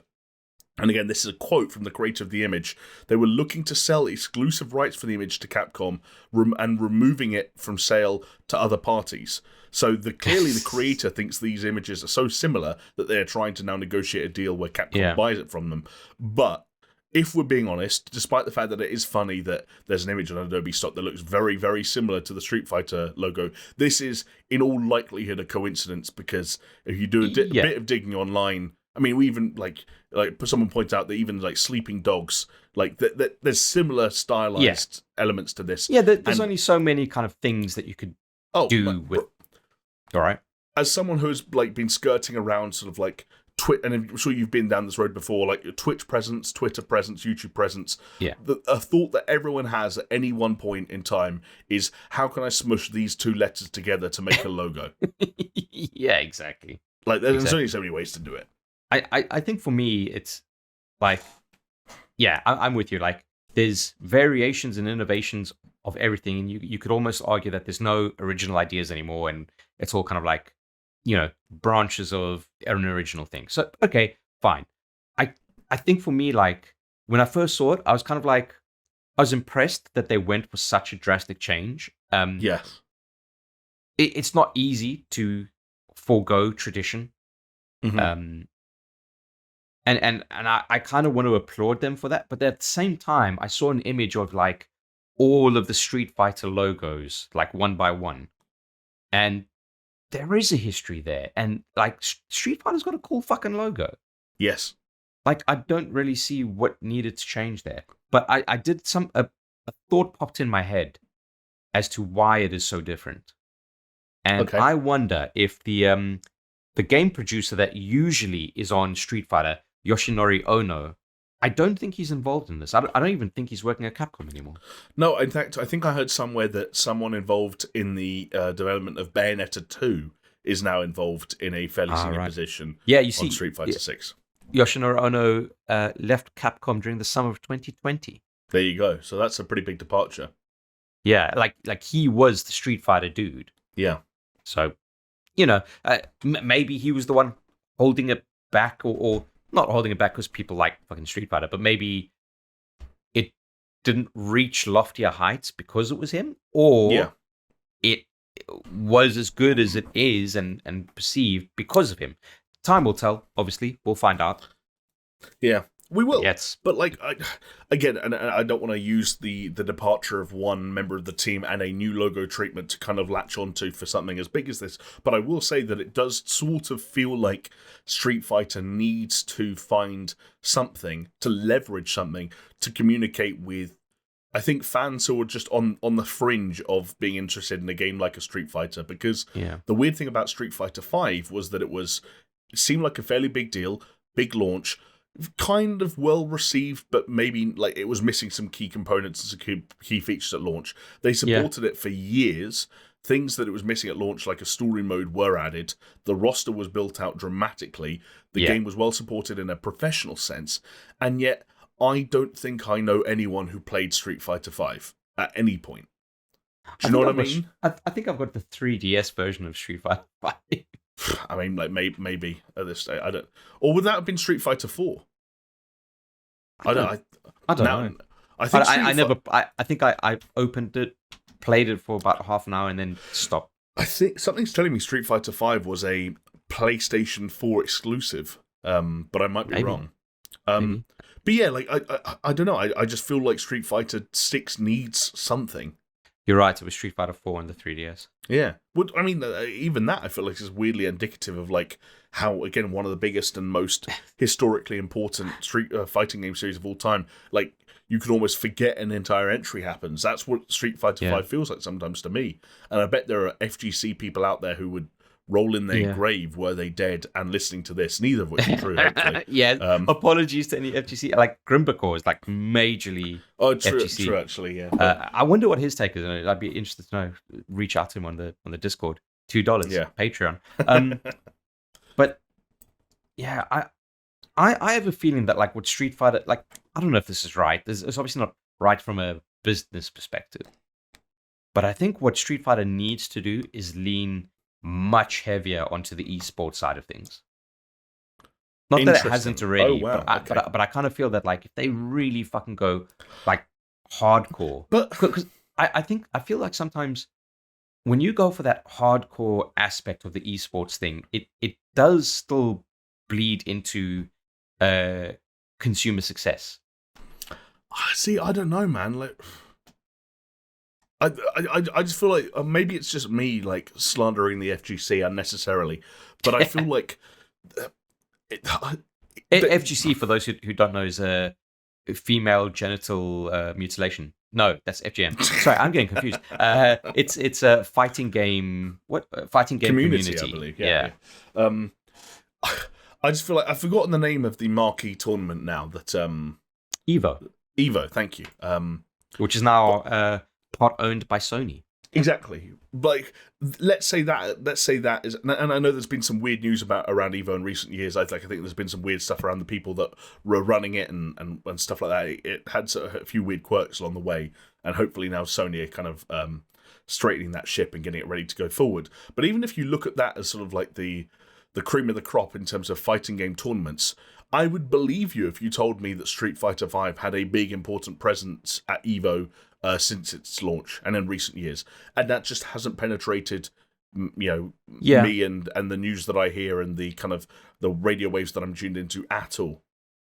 and again, this is a quote from the creator of the image, they were looking to sell exclusive rights for the image to Capcom and removing it from sale to other parties. So clearly the creator thinks these images are so similar that they're trying to now negotiate a deal where Capcom buys it from them. But if we're being honest, despite the fact that it is funny that there's an image on Adobe Stock that looks very, very similar to the Street Fighter logo, this is in all likelihood a coincidence, because if you do a bit of digging online, I mean, we even like someone points out that even like Sleeping Dogs, like that there's similar stylized elements to this. Yeah, there's only so many kind of things that you could do with. All right. As someone who's like been skirting around sort of like and I'm sure you've been down this road before, like your Twitch presence, Twitter presence, YouTube presence. Yeah. A thought that everyone has at any one point in time is, how can I smush these two letters together to make a logo? Yeah, exactly. Like there's only so many ways to do it. I think for me, it's like, I'm with you. Like, there's variations and innovations of everything, and you could almost argue that there's no original ideas anymore, and it's all kind of like, you know, branches of an original thing. So, okay, fine. I think for me, like, when I first saw it, I was kind of like, was impressed that they went for such a drastic change. Yes. It's not easy to forego tradition. Mm-hmm. And I kind of want to applaud them for that. But at the same time, I saw an image of like all of the Street Fighter logos, like one by one. And there is a history there. And like Street Fighter's got a cool fucking logo. Yes. Like, I don't really see what needed to change there. But I did a thought popped in my head as to why it is so different. And Okay. I wonder if the game producer that usually is on Street Fighter, Yoshinori Ono, I don't think he's involved in this. I don't even think he's working at Capcom anymore. No, in fact, I think I heard somewhere that someone involved in the development of Bayonetta 2 is now involved in a fairly senior position you see, on Street Fighter 6. Yoshinori Ono left Capcom during the summer of 2020. There you go. So that's a pretty big departure. Yeah, like he was the Street Fighter dude. Yeah. So, maybe he was the one holding it back, or not holding it back because people like fucking Street Fighter, but maybe it didn't reach loftier heights because it was him, or it was as good as it is and perceived because of him. Time will tell, obviously. We'll find out. Yeah. We will. Yes. But, like, again, and I don't want to use the departure of one member of the team and a new logo treatment to kind of latch onto for something as big as this, but I will say that it does sort of feel like Street Fighter needs to find something, to leverage something, to communicate with, I think, fans who are just on the fringe of being interested in a game like a Street Fighter, because the weird thing about Street Fighter V was that it seemed like a fairly big deal, big launch, kind of well received, but maybe like it was missing some key components and some key features at launch. They supported it for years. Things that it was missing at launch, like a story mode, were added. The roster was built out dramatically. The game was well supported in a professional sense. And yet, I don't think I know anyone who played Street Fighter V at any point. Do you know what I mean? I think I've got the 3DS version of Street Fighter V. I mean, like maybe at this stage, I don't. Or would that have been Street Fighter 4? I don't know. I think I opened it, played it for about half an hour, and then stopped. I think something's telling me Street Fighter 5 was a PlayStation 4 exclusive, but I might be wrong. But yeah, like I don't know. I just feel like Street Fighter 6 needs something. You're right. It was Street Fighter 4 on the 3DS. Yeah. I mean, even that I feel like is weirdly indicative of like how, again, one of the biggest and most historically important fighting game series of all time, like you could almost forget an entire entry happens. That's what Street Fighter 5 feels like sometimes to me. And I bet there are FGC people out there who would roll in their grave were they dead and listening to this, neither of which is true, hopefully. Apologies to any FGC. Like Grimbacore is like majorly FGC. True, actually, yeah. I wonder what his take is on it. I'd be interested to know. Reach out to him on the Discord. $2, Patreon. But yeah, I have a feeling that like with Street Fighter, like I don't know if this is right. It's obviously not right from a business perspective. But I think what Street Fighter needs to do is lean much heavier onto the esports side of things. Not that it hasn't already, but I kind of feel that like if they really fucking go like hardcore, because I feel like sometimes when you go for that hardcore aspect of the esports thing, it does still bleed into consumer success. See, I don't know, man. Like, I just feel like maybe it's just me like slandering the FGC unnecessarily, but I feel like FGC, for those who don't know, is a female genital mutilation. No, that's FGM. Sorry, I'm getting confused. It's a fighting game. What fighting game community? I believe. Yeah. I just feel like I've forgotten the name of the marquee tournament now. That Evo. Thank you. Which is now part owned by Sony. Exactly. Like, let's say that is, and I know there's been some weird news around Evo in recent years. I think there's been some weird stuff around the people that were running it and stuff like that. It had a few weird quirks along the way, and hopefully now Sony are kind of straightening that ship and getting it ready to go forward. But even if you look at that as sort of like the cream of the crop in terms of fighting game tournaments, I would believe you if you told me that Street Fighter V had a big, important presence at EVO since its launch and in recent years, and that just hasn't penetrated, me and the news that I hear and the kind of the radio waves that I'm tuned into at all.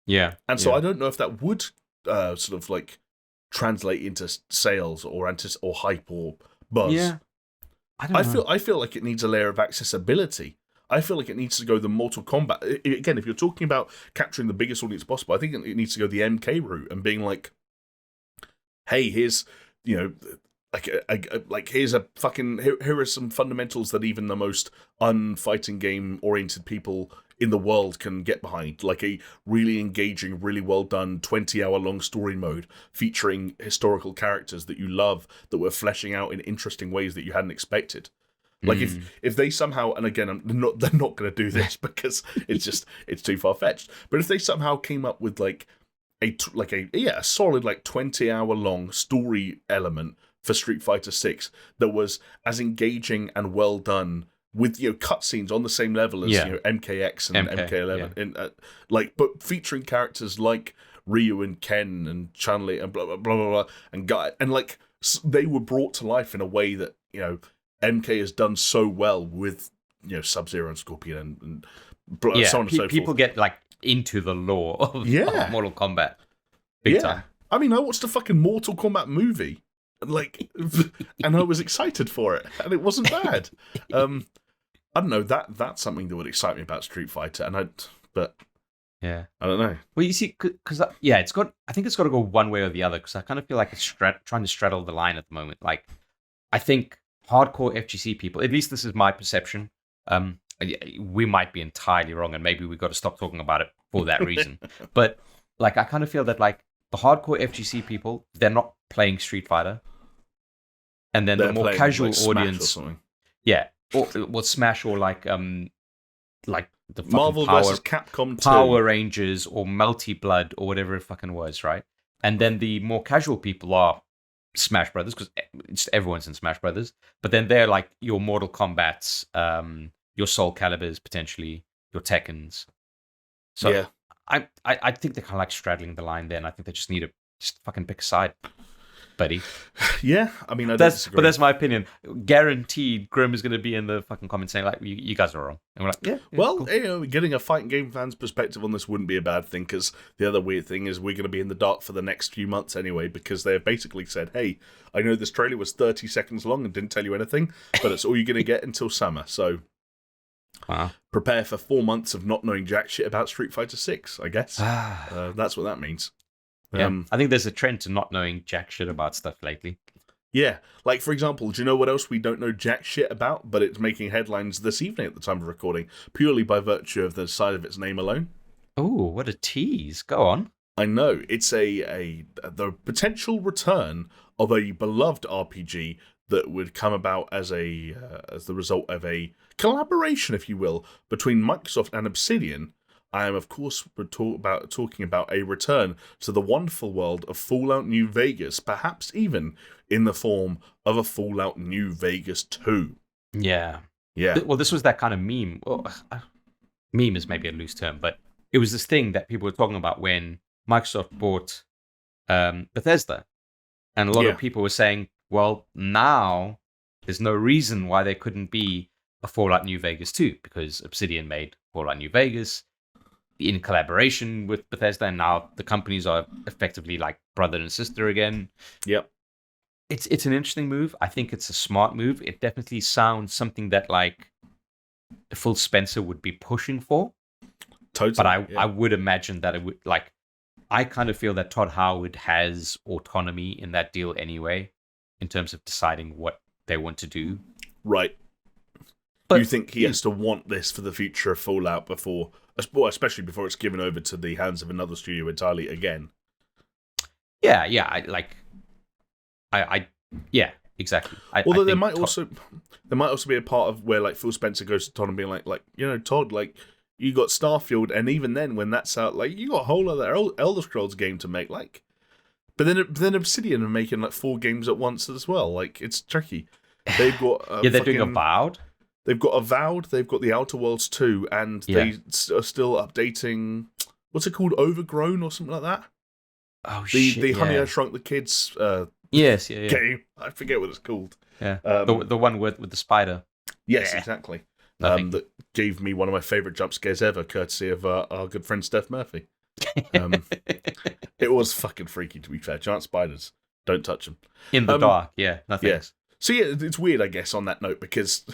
Yeah, and so I don't know if that would sort of like translate into sales or hype or buzz. Yeah, I feel like it needs a layer of accessibility. I feel like it needs to go the Mortal Kombat. Again, if you're talking about capturing the biggest audience possible, I think it needs to go the MK route and being like, hey, here's, here's a fucking, here are some fundamentals that even the most unfighting game oriented people in the world can get behind, like a really engaging, really well done 20-hour long story mode featuring historical characters that you love that were fleshing out in interesting ways that you hadn't expected. Like if they somehow, and again, they're not going to do this because it's too far fetched. But if they somehow came up with a solid 20-hour long story element for Street Fighter 6 that was as engaging and well done with cutscenes on the same level as MKX and MK11, but featuring characters like Ryu and Ken and Chun-Li and blah blah blah blah, blah and Guy, and they were brought to life in a way that MK has done so well with Sub-Zero and Scorpion and so on and so forth. People get into the lore of Mortal Kombat big time. I mean, I watched a fucking Mortal Kombat movie, and I was excited for it, and it wasn't bad. I don't know, that's something that would excite me about Street Fighter, I don't know. Well, you see, because it's got. I think it's got to go one way or the other. Because I kind of feel like it's trying to straddle the line at the moment. Like, I think hardcore FGC people, at least this is my perception. We might be entirely wrong, and maybe we've got to stop talking about it for that reason. But I kind of feel that the hardcore FGC people, they're not playing Street Fighter, and then the more casual audience, or Smash, or the Marvel versus Capcom 2. Power Rangers or Multi Blood or whatever it fucking was, right? And then the more casual people are Smash Brothers, because everyone's in Smash Brothers. But then they're your Mortal Kombats, your Soul Calibers, potentially your Tekkens. So I think they're kind of straddling the line there, and I think they just need to fucking pick a side, buddy. Yeah, I mean, that's my opinion. Guaranteed, Grim is going to be in the fucking comments saying you guys are wrong, and we're like, well, cool. Getting a fighting game fan's perspective on this wouldn't be a bad thing, because the other weird thing is we're going to be in the dark for the next few months anyway, because they've basically said, hey, I know this trailer was 30 seconds long and didn't tell you anything, but it's all you're going to get until summer, so prepare for 4 months of not knowing jack shit about Street Fighter 6, I guess. That's what that means. Yeah, I think there's a trend to not knowing jack shit about stuff lately. Yeah, for example, do you know what else we don't know jack shit about, but it's making headlines this evening at the time of recording, purely by virtue of the side of its name alone? Oh, what a tease. Go on. I know. It's the potential return of a beloved RPG that would come about as the result of a collaboration, if you will, between Microsoft and Obsidian. I am, of course, talking about a return to the wonderful world of Fallout New Vegas, perhaps even in the form of a Fallout New Vegas 2. Yeah. Yeah. Well, this was that kind of meme. Well, meme is maybe a loose term, but it was this thing that people were talking about when Microsoft bought Bethesda. And a lot of people were saying, well, now there's no reason why there couldn't be a Fallout New Vegas 2, because Obsidian made Fallout New Vegas in collaboration with Bethesda, and now the companies are effectively like brother and sister again. Yep. It's an interesting move. I think it's a smart move. It definitely sounds something that Phil Spencer would be pushing for. Totally. But I would imagine that it would I kind of feel that Todd Howard has autonomy in that deal anyway, in terms of deciding what they want to do. Right. But you think he has to want this for the future of Fallout especially before it's given over to the hands of another studio entirely again? Yeah, exactly. Although there might also be a part of where Phil Spencer goes to Todd and being like, Todd, you got Starfield, and even then when that's out, you got a whole other Elder Scrolls game to make, But then Obsidian are making 4 games at once as well. It's tricky. They've got they're doing Avowed. They've got Avowed, they've got The Outer Worlds 2, and they are still updating what's it called? Overgrown or something like that? Oh, The Honey, I Shrunk the Kids yes, yeah. game. I forget what it's called. Yeah, the one with the spider. Yes, exactly. That gave me one of my favourite jump scares ever, courtesy of our good friend Steph Murphy. It was fucking freaky, to be fair. Giant spiders. Don't touch them. In the dark, nothing. Yes. So yeah, it's weird, I guess, on that note, because,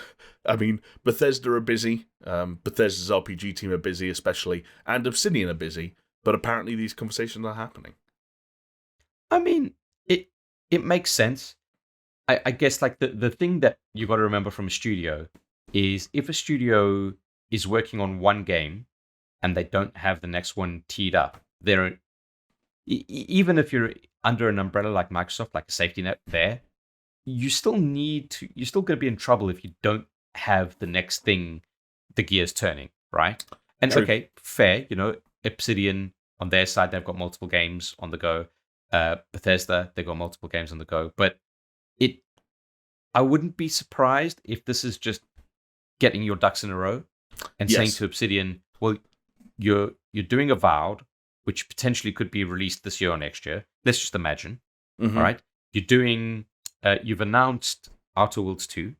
I mean, Bethesda are busy, Bethesda's RPG team are busy especially, and Obsidian are busy, but apparently these conversations are happening. I mean, it makes sense. I guess, like, the thing that you got to remember from a studio is if a studio is working on one game and they don't have the next one teed up, they're even if you're under an umbrella like Microsoft, like a safety net there, you're still going to be in trouble if you don't have the next thing, the gears turning, right? And True. Okay, fair, Obsidian on their side, they've got multiple games on the go. Bethesda, they've got multiple games on the go, but I wouldn't be surprised if this is just getting your ducks in a row and saying to Obsidian, well, you're doing Avowed, which potentially could be released this year or next year. Let's just imagine. All right. You've announced Outer Worlds 2.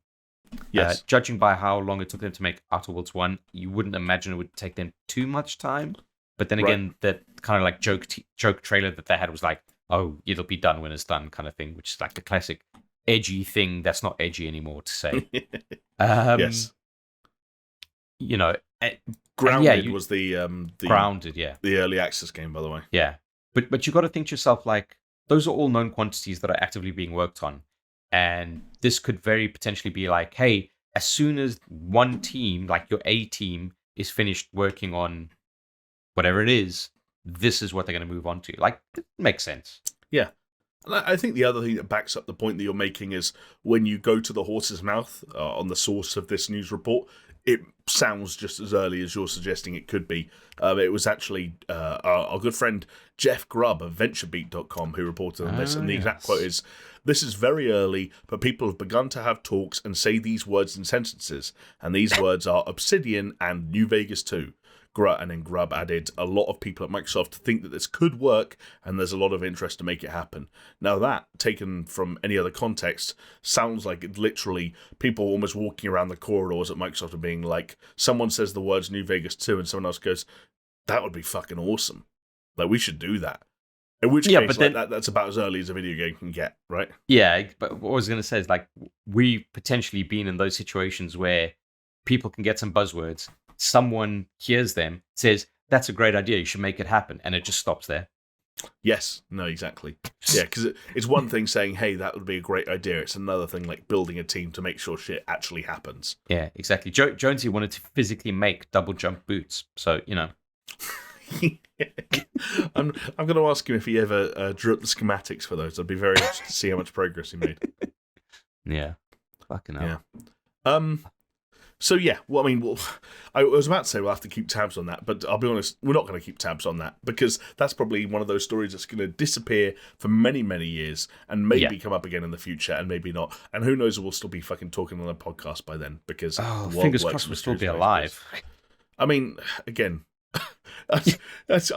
Yes. Judging by how long it took them to make Outer Worlds 1, you wouldn't imagine it would take them too much time. But then again, that kind of like joke trailer that they had was like, oh, it'll be done when it's done kind of thing, which is like the classic edgy thing that's not edgy anymore to say. Yes. Grounded was the Grounded, the early access game, by the way. Yeah, but you got to think to yourself, like, those are all known quantities that are actively being worked on, and this could very potentially be like, hey, as soon as one team, like your A team, is finished working on whatever it is, this is what they're going to move on to. Like, it makes sense. Yeah. And I think the other thing that backs up the point that you're making is when you go to the horse's mouth on the source of this news report, it sounds just as early as you're suggesting it could be. It was actually our good friend Jeff Grubb of VentureBeat.com who reported on this, and the exact quote is, "This is very early, but people have begun to have talks and say these words in sentences, and these words are Obsidian and New Vegas 2. And then Grubb added, a lot of people at Microsoft think that this could work, and there's a lot of interest to make it happen. Now that, taken from any other context, sounds like it's literally people almost walking around the corridors at Microsoft and being like, someone says the words New Vegas 2, and someone else goes, that would be fucking awesome. Like, we should do that. In which case, but then, that's about as early as a video game can get, right? Yeah, but what I was going to say is, like, we've potentially been in those situations where people can get some buzzwords, someone hears them, says, that's a great idea, you should make it happen, and it just stops there. Yes, no, exactly. Yeah, because it's one thing saying, hey, that would be a great idea. It's another thing like building a team to make sure shit actually happens. Yeah, exactly. Jonesy wanted to physically make double jump boots, so, I'm going to ask him if he ever drew up the schematics for those. I'd be very interested to see how much progress he made. Yeah. Fucking hell. Yeah. So yeah, well, I mean, I was about to say we'll have to keep tabs on that, but I'll be honest, we're not going to keep tabs on that because that's probably one of those stories that's going to disappear for many, many years and maybe come up again in the future and maybe not. And who knows, we'll still be fucking talking on a podcast by then because the world fingers crossed we'll still be alive. I mean, again, I was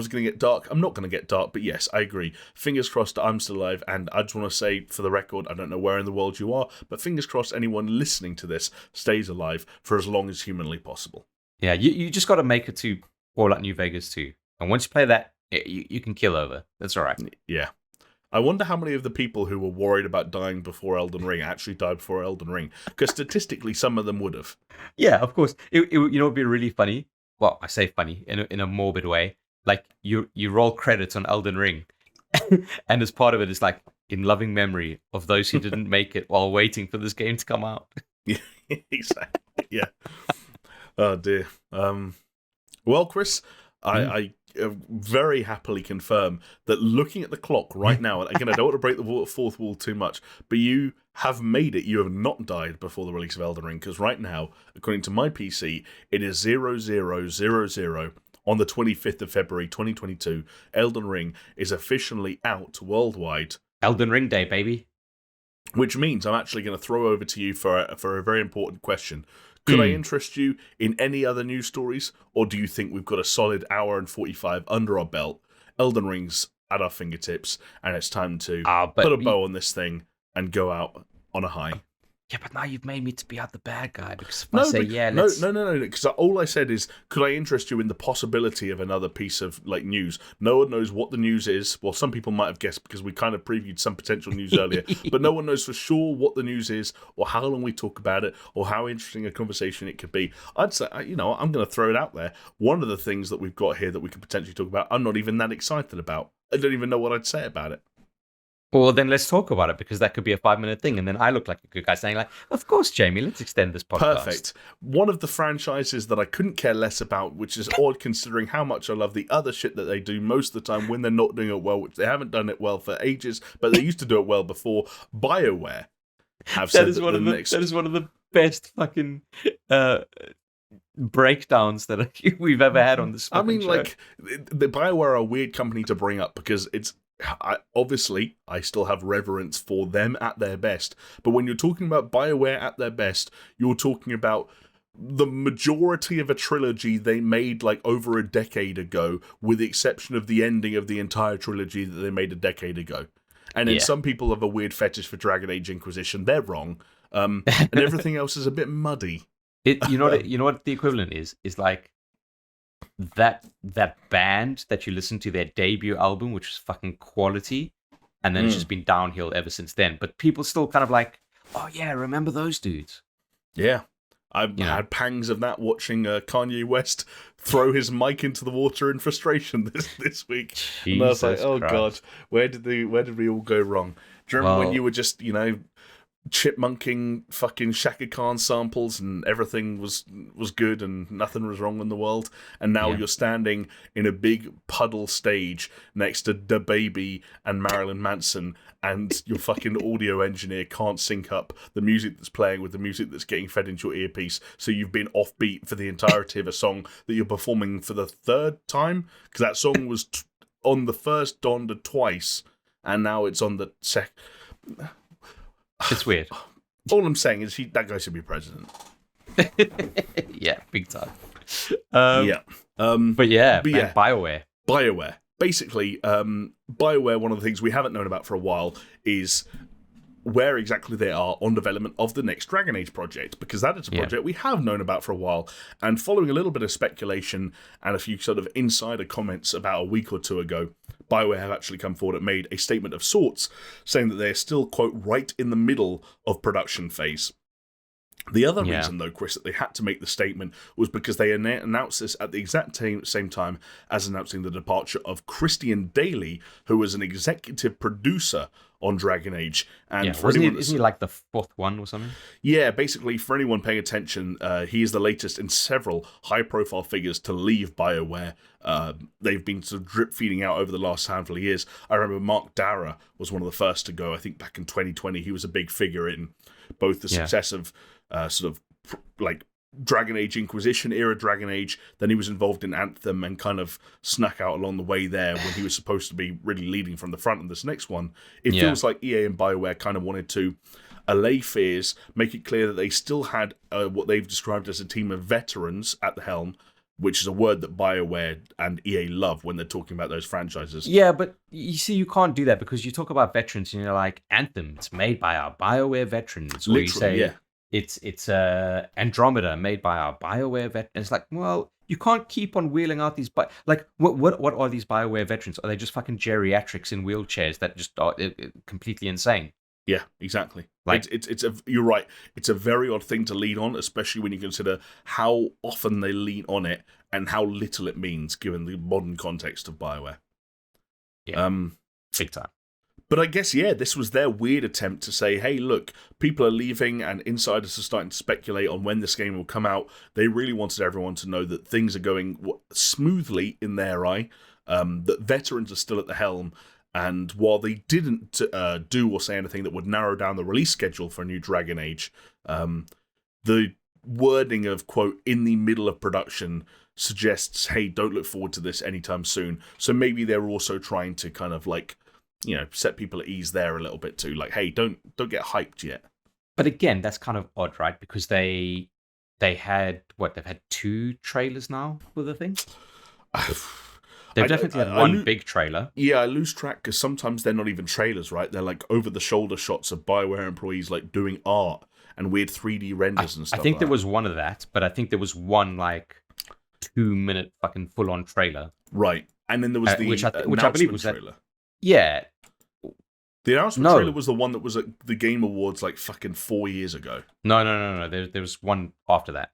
going to get dark. I'm not going to get dark, but yes, I agree. Fingers crossed I'm still alive, and I just want to say, for the record, I don't know where in the world you are, but fingers crossed anyone listening to this stays alive for as long as humanly possible. Yeah, you just got to make it to Fallout New Vegas 2, and once you play that, you can kill over. That's all right. Yeah. I wonder how many of the people who were worried about dying before Elden Ring actually died before Elden Ring, because statistically, some of them would have. Yeah, of course. It would be really funny. Well, I say funny in a morbid way. Like you roll credits on Elden Ring, and as part of it is like in loving memory of those who didn't make it while waiting for this game to come out. Yeah, exactly. Yeah. Oh dear. Well, Chris, I very happily confirm that looking at the clock right now, and again, I don't want to break the fourth wall too much, but you have made it. You have not died before the release of Elden Ring, because right now, according to my PC, it is 0000 on the 25th of February 2022. Elden Ring is officially out worldwide. Elden Ring Day, baby. Which means I'm actually going to throw over to you for a very important question. Could I interest you in any other news stories, or do you think we've got a solid hour and 45 under our belt, Elden Ring's at our fingertips, and it's time to put a bow on this thing and go out on a high? Yeah, but now you've made me to be out the bad guy, because if No, because all I said is, could I interest you in the possibility of another piece of news? No one knows what the news is. Well, some people might have guessed because we kind of previewed some potential news earlier, but no one knows for sure what the news is, or how long we talk about it, or how interesting a conversation it could be. I'd say, I'm going to throw it out there. One of the things that we've got here that we could potentially talk about, I'm not even that excited about. I don't even know what I'd say about it. Well, then let's talk about it, because that could be a 5-minute thing, and then I look like a good guy saying, of course, Jamie, let's extend this podcast. Perfect. One of the franchises that I couldn't care less about, which is odd considering how much I love the other shit that they do most of the time when they're not doing it well, which they haven't done it well for ages, but they used to do it well before. Bioware have said that is one of the best fucking breakdowns that we've ever had on this. I mean, show. The Bioware are a weird company to bring up because it's. Obviously, I still have reverence for them at their best. But when you're talking about BioWare at their best, you're talking about the majority of a trilogy they made over a decade ago, with the exception of the ending of the entire trilogy that they made a decade ago. And then some people have a weird fetish for Dragon Age Inquisition. They're wrong. And everything else is a bit muddy. You know what the equivalent is? Is like that band that you listen to their debut album, which was fucking quality, and then it's just been downhill ever since then. But people still kind of oh yeah, remember those dudes? Yeah. I've had pangs of that watching Kanye West throw his mic into the water in frustration this week. Jesus and I was like, oh Christ. God, where did we all go wrong? Do you remember when you were just, chipmunking fucking Shaka Khan samples and everything was good and nothing was wrong in the world, and now you're standing in a big puddle stage next to DaBaby and Marilyn Manson, and your fucking audio engineer can't sync up the music that's playing with the music that's getting fed into your earpiece, so you've been offbeat for the entirety of a song that you're performing for the third time, because that song was on the first Donda twice, and now it's on the second. It's weird. All I'm saying is that guy should be president. Yeah, big time. But BioWare. BioWare. Basically, BioWare, one of the things we haven't known about for a while is where exactly they are on development of the next Dragon Age project, because that is a project we have known about for a while. And following a little bit of speculation and a few sort of insider comments about a week or two ago, BioWare have actually come forward and made a statement of sorts, saying that they're still, quote, right in the middle of production phase. The other reason, though, Chris, that they had to make the statement was because they announced this at the exact same time as announcing the departure of Christian Daly, who was an executive producer on Dragon Age. And isn't he like the fourth one or something? Yeah, basically, for anyone paying attention, he is the latest in several high-profile figures to leave BioWare. They've been sort of drip-feeding out over the last handful of years. I remember Mark Dara was one of the first to go. I think back in 2020, he was a big figure in both the success of Dragon Age Inquisition era Dragon Age, then he was involved in Anthem and kind of snuck out along the way there when he was supposed to be really leading from the front in this next one. It feels like EA and BioWare kind of wanted to allay fears, make it clear that they still had what they've described as a team of veterans at the helm, which is a word that BioWare and EA love when they're talking about those franchises. Yeah, but you see, you can't do that because you talk about veterans and you're like, Anthem, it's made by our BioWare veterans. Or you say, it's Andromeda, made by our BioWare veterans. It's like, well, you can't keep on wheeling out these... what are these BioWare veterans? Are they just fucking geriatrics in wheelchairs that just are completely insane? Yeah, exactly. You're right. It's a very odd thing to lean on, especially when you consider how often they lean on it and how little it means, given the modern context of BioWare. Yeah, big time. But I guess, this was their weird attempt to say, hey, look, people are leaving and insiders are starting to speculate on when this game will come out. They really wanted everyone to know that things are going smoothly in their eye, that veterans are still at the helm. And while they didn't do or say anything that would narrow down the release schedule for a new Dragon Age, the wording of, quote, in the middle of production suggests, hey, don't look forward to this anytime soon. So maybe they're also trying to kind of set people at ease there a little bit too. Like, hey, don't get hyped yet. But again, that's kind of odd, right? Because they They've had 2 trailers now for the thing. They've definitely had one big trailer. Yeah, I lose track because sometimes they're not even trailers, right? They're like over-the-shoulder shots of Bioware employees like doing art and weird 3D renders and stuff. I think like there was one of that, but I think there was one like 2-minute fucking full-on trailer. Right, and then there was the which I believe was trailer. Yeah. The announcement trailer was the one that was at the Game Awards like fucking 4 years ago. No. There was one after that.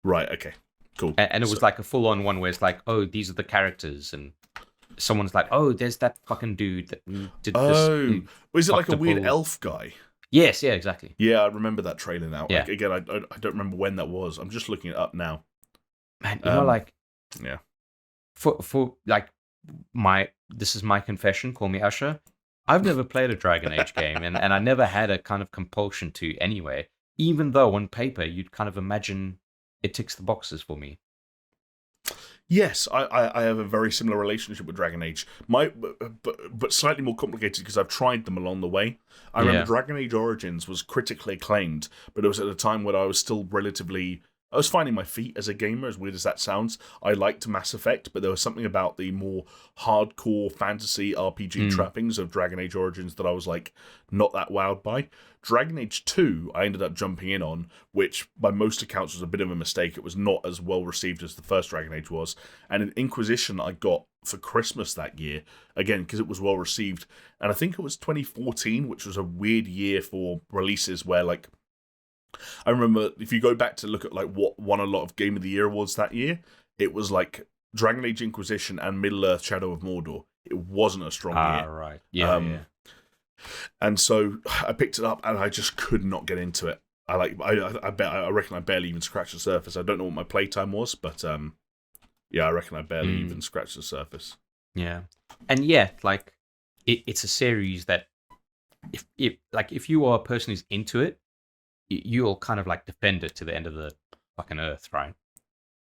Right, okay. Cool. And it was like a full-on one where it's like, oh, these are the characters, and someone's like, oh, there's that fucking dude that did this. Oh, was it like a weird elf guy? Yes, yeah, exactly. Yeah, I remember that trailer now. Yeah. Like, again, I don't remember when that was. I'm just looking it up now. Man, you know, like, yeah. For like this is my confession. Call me Usher. I've never played a Dragon Age game, and I never had a kind of compulsion to anyway. Even though on paper you'd kind of imagine it ticks the boxes for me. Yes, I have a very similar relationship with Dragon Age. But slightly more complicated because I've tried them along the way. I remember Dragon Age Origins was critically acclaimed, but it was at a time when I was still I was finding my feet as a gamer, as weird as that sounds. I liked Mass Effect, but there was something about the more hardcore fantasy RPG trappings of Dragon Age Origins that I was like not that wowed by. Dragon Age 2, I ended up jumping in on, which by most accounts was a bit of a mistake. It was not as well received as the first Dragon Age was. And an Inquisition I got for Christmas that year, again, because it was well received. And I think it was 2014, which was a weird year for releases where like I remember if you go back to look at like what won a lot of Game of the Year awards that year, it was like Dragon Age Inquisition and Middle-earth Shadow of Mordor. It wasn't a strong year. Right. Yeah, And so I picked it up and I just could not get into it. I reckon I barely even scratched the surface. I don't know what my playtime was, but I reckon I barely even scratched the surface. Yeah. And yeah, like it's a series that if you are a person who's into it, you'll kind of like defend it to the end of the fucking earth, right?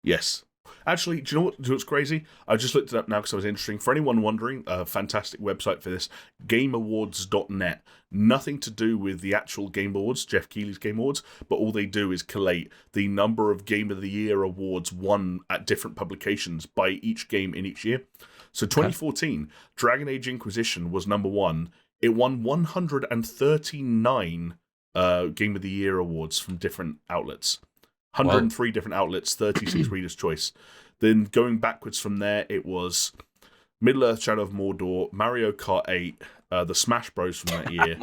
Yes. Actually, do you know what's crazy? I just looked it up now because I was interested. For anyone wondering, a fantastic website for this, GameAwards.net. Nothing to do with the actual Game Awards, Jeff Keighley's Game Awards, but all they do is collate the number of Game of the Year awards won at different publications by each game in each year. So 2014, Dragon Age Inquisition was number 1. It won 139 Game of the Year awards from different outlets. 103 different outlets, 36 Reader's Choice. Then going backwards from there, it was Middle-earth Shadow of Mordor, Mario Kart 8, the Smash Bros from that year.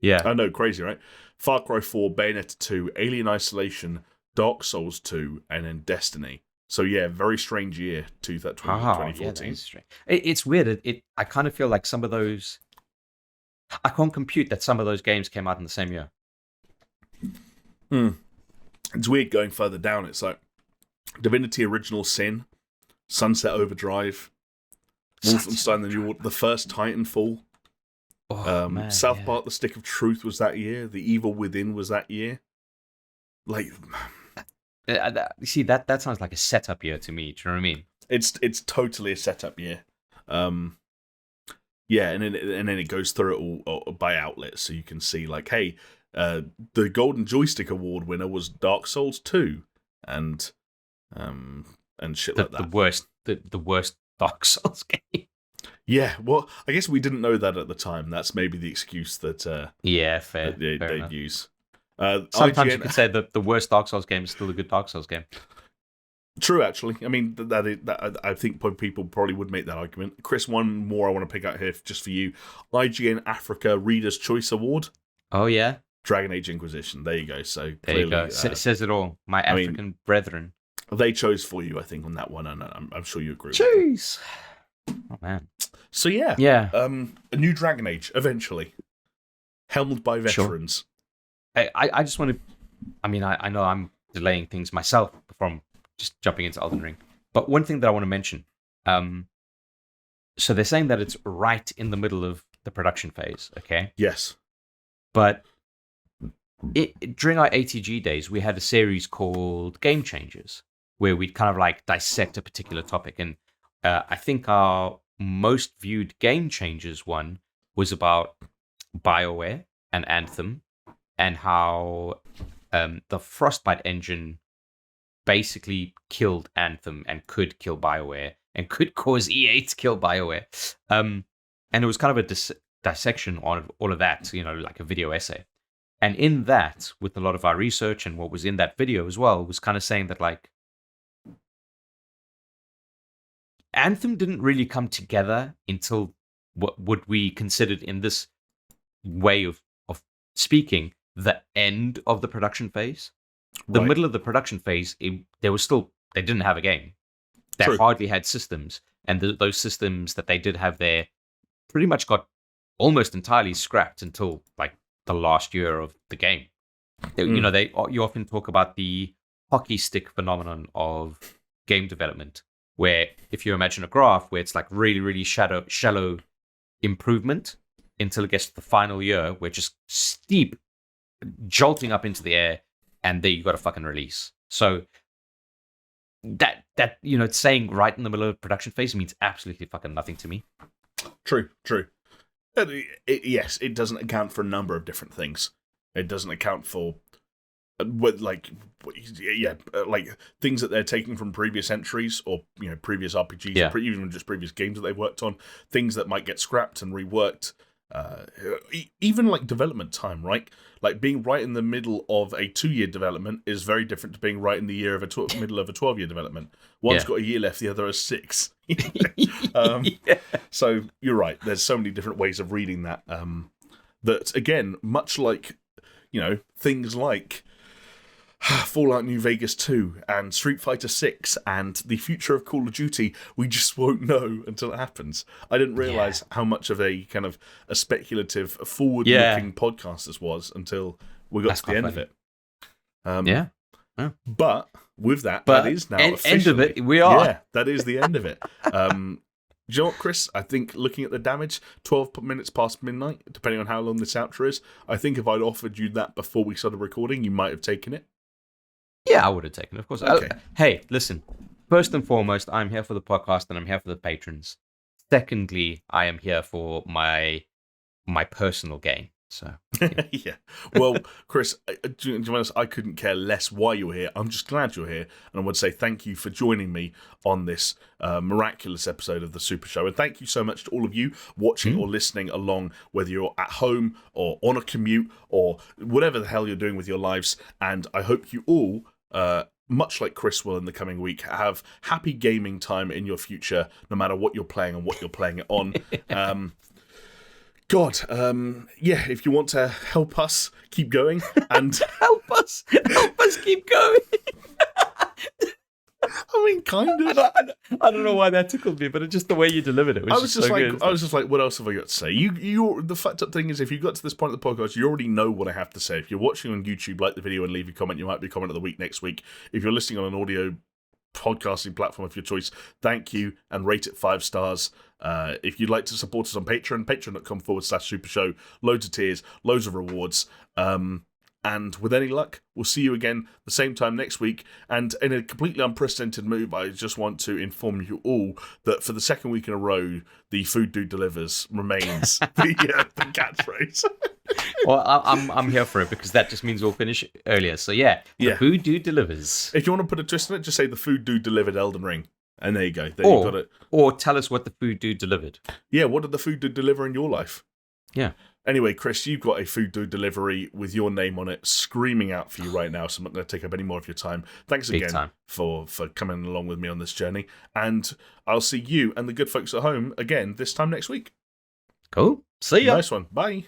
Yeah. I know, crazy, right? Far Cry 4, Bayonetta 2, Alien Isolation, Dark Souls 2, and then Destiny. So yeah, very strange year, 2014. Yeah, that is strange. It's weird. I kind of feel like some of those... I can't compute that some of those games came out in the same year. It's weird going further down. It's like Divinity Original Sin, Sunset Overdrive, Wolfenstein the first Titanfall, South Park The Stick of Truth was that year, The Evil Within was that year. Like, see, that sounds like a setup year to me. Do you know what I mean? It's totally a setup year. Yeah, and then it goes through it all by outlets, so you can see like, hey, the Golden Joystick Award winner was Dark Souls 2, and shit like that. The worst Dark Souls game. Yeah, well, I guess we didn't know that at the time. That's maybe the excuse that fair they'd use. Sometimes IGN, you could say that the worst Dark Souls game is still a good Dark Souls game. True, actually. I mean, that I think people probably would make that argument. Chris, one more I want to pick out here just for you. IGN Africa Reader's Choice Award. Oh, yeah? Dragon Age Inquisition. There you go. So there you go. Says it all. My African brethren. They chose for you, I think, on that one, and I'm sure you agree. Jeez. Oh, man. So, yeah. Yeah. A new Dragon Age, eventually. Helmed by veterans. Sure. I just want to... I mean, I know I'm delaying things myself from just jumping into Elden Ring. But one thing that I want to mention, so they're saying that it's right in the middle of the production phase, okay? Yes. But during our ATG days, we had a series called Game Changers, where we'd kind of like dissect a particular topic. And I think our most viewed Game Changers one was about Bioware and Anthem, and how the Frostbite engine basically killed Anthem and could kill BioWare and could cause EA to kill BioWare. And it was kind of a dissection on all of that, like a video essay. And in that, with a lot of our research and what was in that video as well, was kind of saying that, like, Anthem didn't really come together until what would we considered in this way of speaking, the end of the production phase. The middle of the production phase, they didn't have a game. They hardly had systems. And those systems that they did have there pretty much got almost entirely scrapped until, like, the last year of the game. You often talk about the hockey stick phenomenon of game development, where if you imagine a graph where it's like really, really shallow improvement until it gets to the final year, where just steep jolting up into the air, and there you got a fucking release. So that saying right in the middle of production phase means absolutely fucking nothing to me. True. Yes, it doesn't account for a number of different things. It doesn't account for like things that they're taking from previous entries or previous RPGs, or even just previous games that they've worked on. Things that might get scrapped and reworked. Even like development time, right? Like being right in the middle of a 2-year development is very different to being right in the year of middle of a 12-year development. One's got a year left, the other has 6. So you're right. There's so many different ways of reading that. That again, much like things like Fallout New Vegas 2 and Street Fighter 6 and the future of Call of Duty, we just won't know until it happens. I didn't realise how much of a kind of a speculative, forward-looking podcast this was until we got to the end of it. But with that, that is now officially... End of it, we are. Yeah, that is the end of it. Do you know what, Chris? I think looking at the damage, 12 minutes past midnight, depending on how long this outro is, I think if I'd offered you that before we started recording, you might have taken it. Yeah, I would have taken it, of course. Okay. Hey, listen. First and foremost, I'm here for the podcast and I'm here for the patrons. Secondly, I am here for my personal gain. So yeah. Well, Chris, to be honest, I couldn't care less why you're here. I'm just glad you're here, and I would say thank you for joining me on this miraculous episode of the Super Show. And thank you so much to all of you watching or listening along, whether you're at home or on a commute or whatever the hell you're doing with your lives. And I hope you all, much like Chris will in the coming week, have happy gaming time in your future, no matter what you're playing and what you're playing it on. If you want to help us keep going and help us keep going. I mean, kind of. I don't know why that tickled me, but it's just the way you delivered it. I was just like, what else have I got to say? You. The fact up thing is, if you got to this point of the podcast, you already know what I have to say. If you're watching on YouTube, like the video and leave a comment. You might be comment of the week next week. If you're listening on an audio podcasting platform of your choice, thank you and rate it 5 stars. If you'd like to support us on Patreon, patreon.com/supershow, loads of tiers, loads of rewards, and with any luck, we'll see you again the same time next week. And in a completely unprecedented move, I just want to inform you all that for the second week in a row, the Food Dude Delivers remains the catchphrase. Well, I'm here for it because that just means we'll finish earlier. So the Food Dude Delivers. If you want to put a twist on it, just say the Food Dude delivered Elden Ring. And there you go. There you got it. Or tell us what the Food Dude delivered. Yeah, what did the Food Dude deliver in your life? Yeah. Anyway, Chris, you've got a Food Dude delivery with your name on it screaming out for you right now, so I'm not going to take up any more of your time. Thanks again for coming along with me on this journey. And I'll see you and the good folks at home again this time next week. Cool. See ya. Nice one. Bye.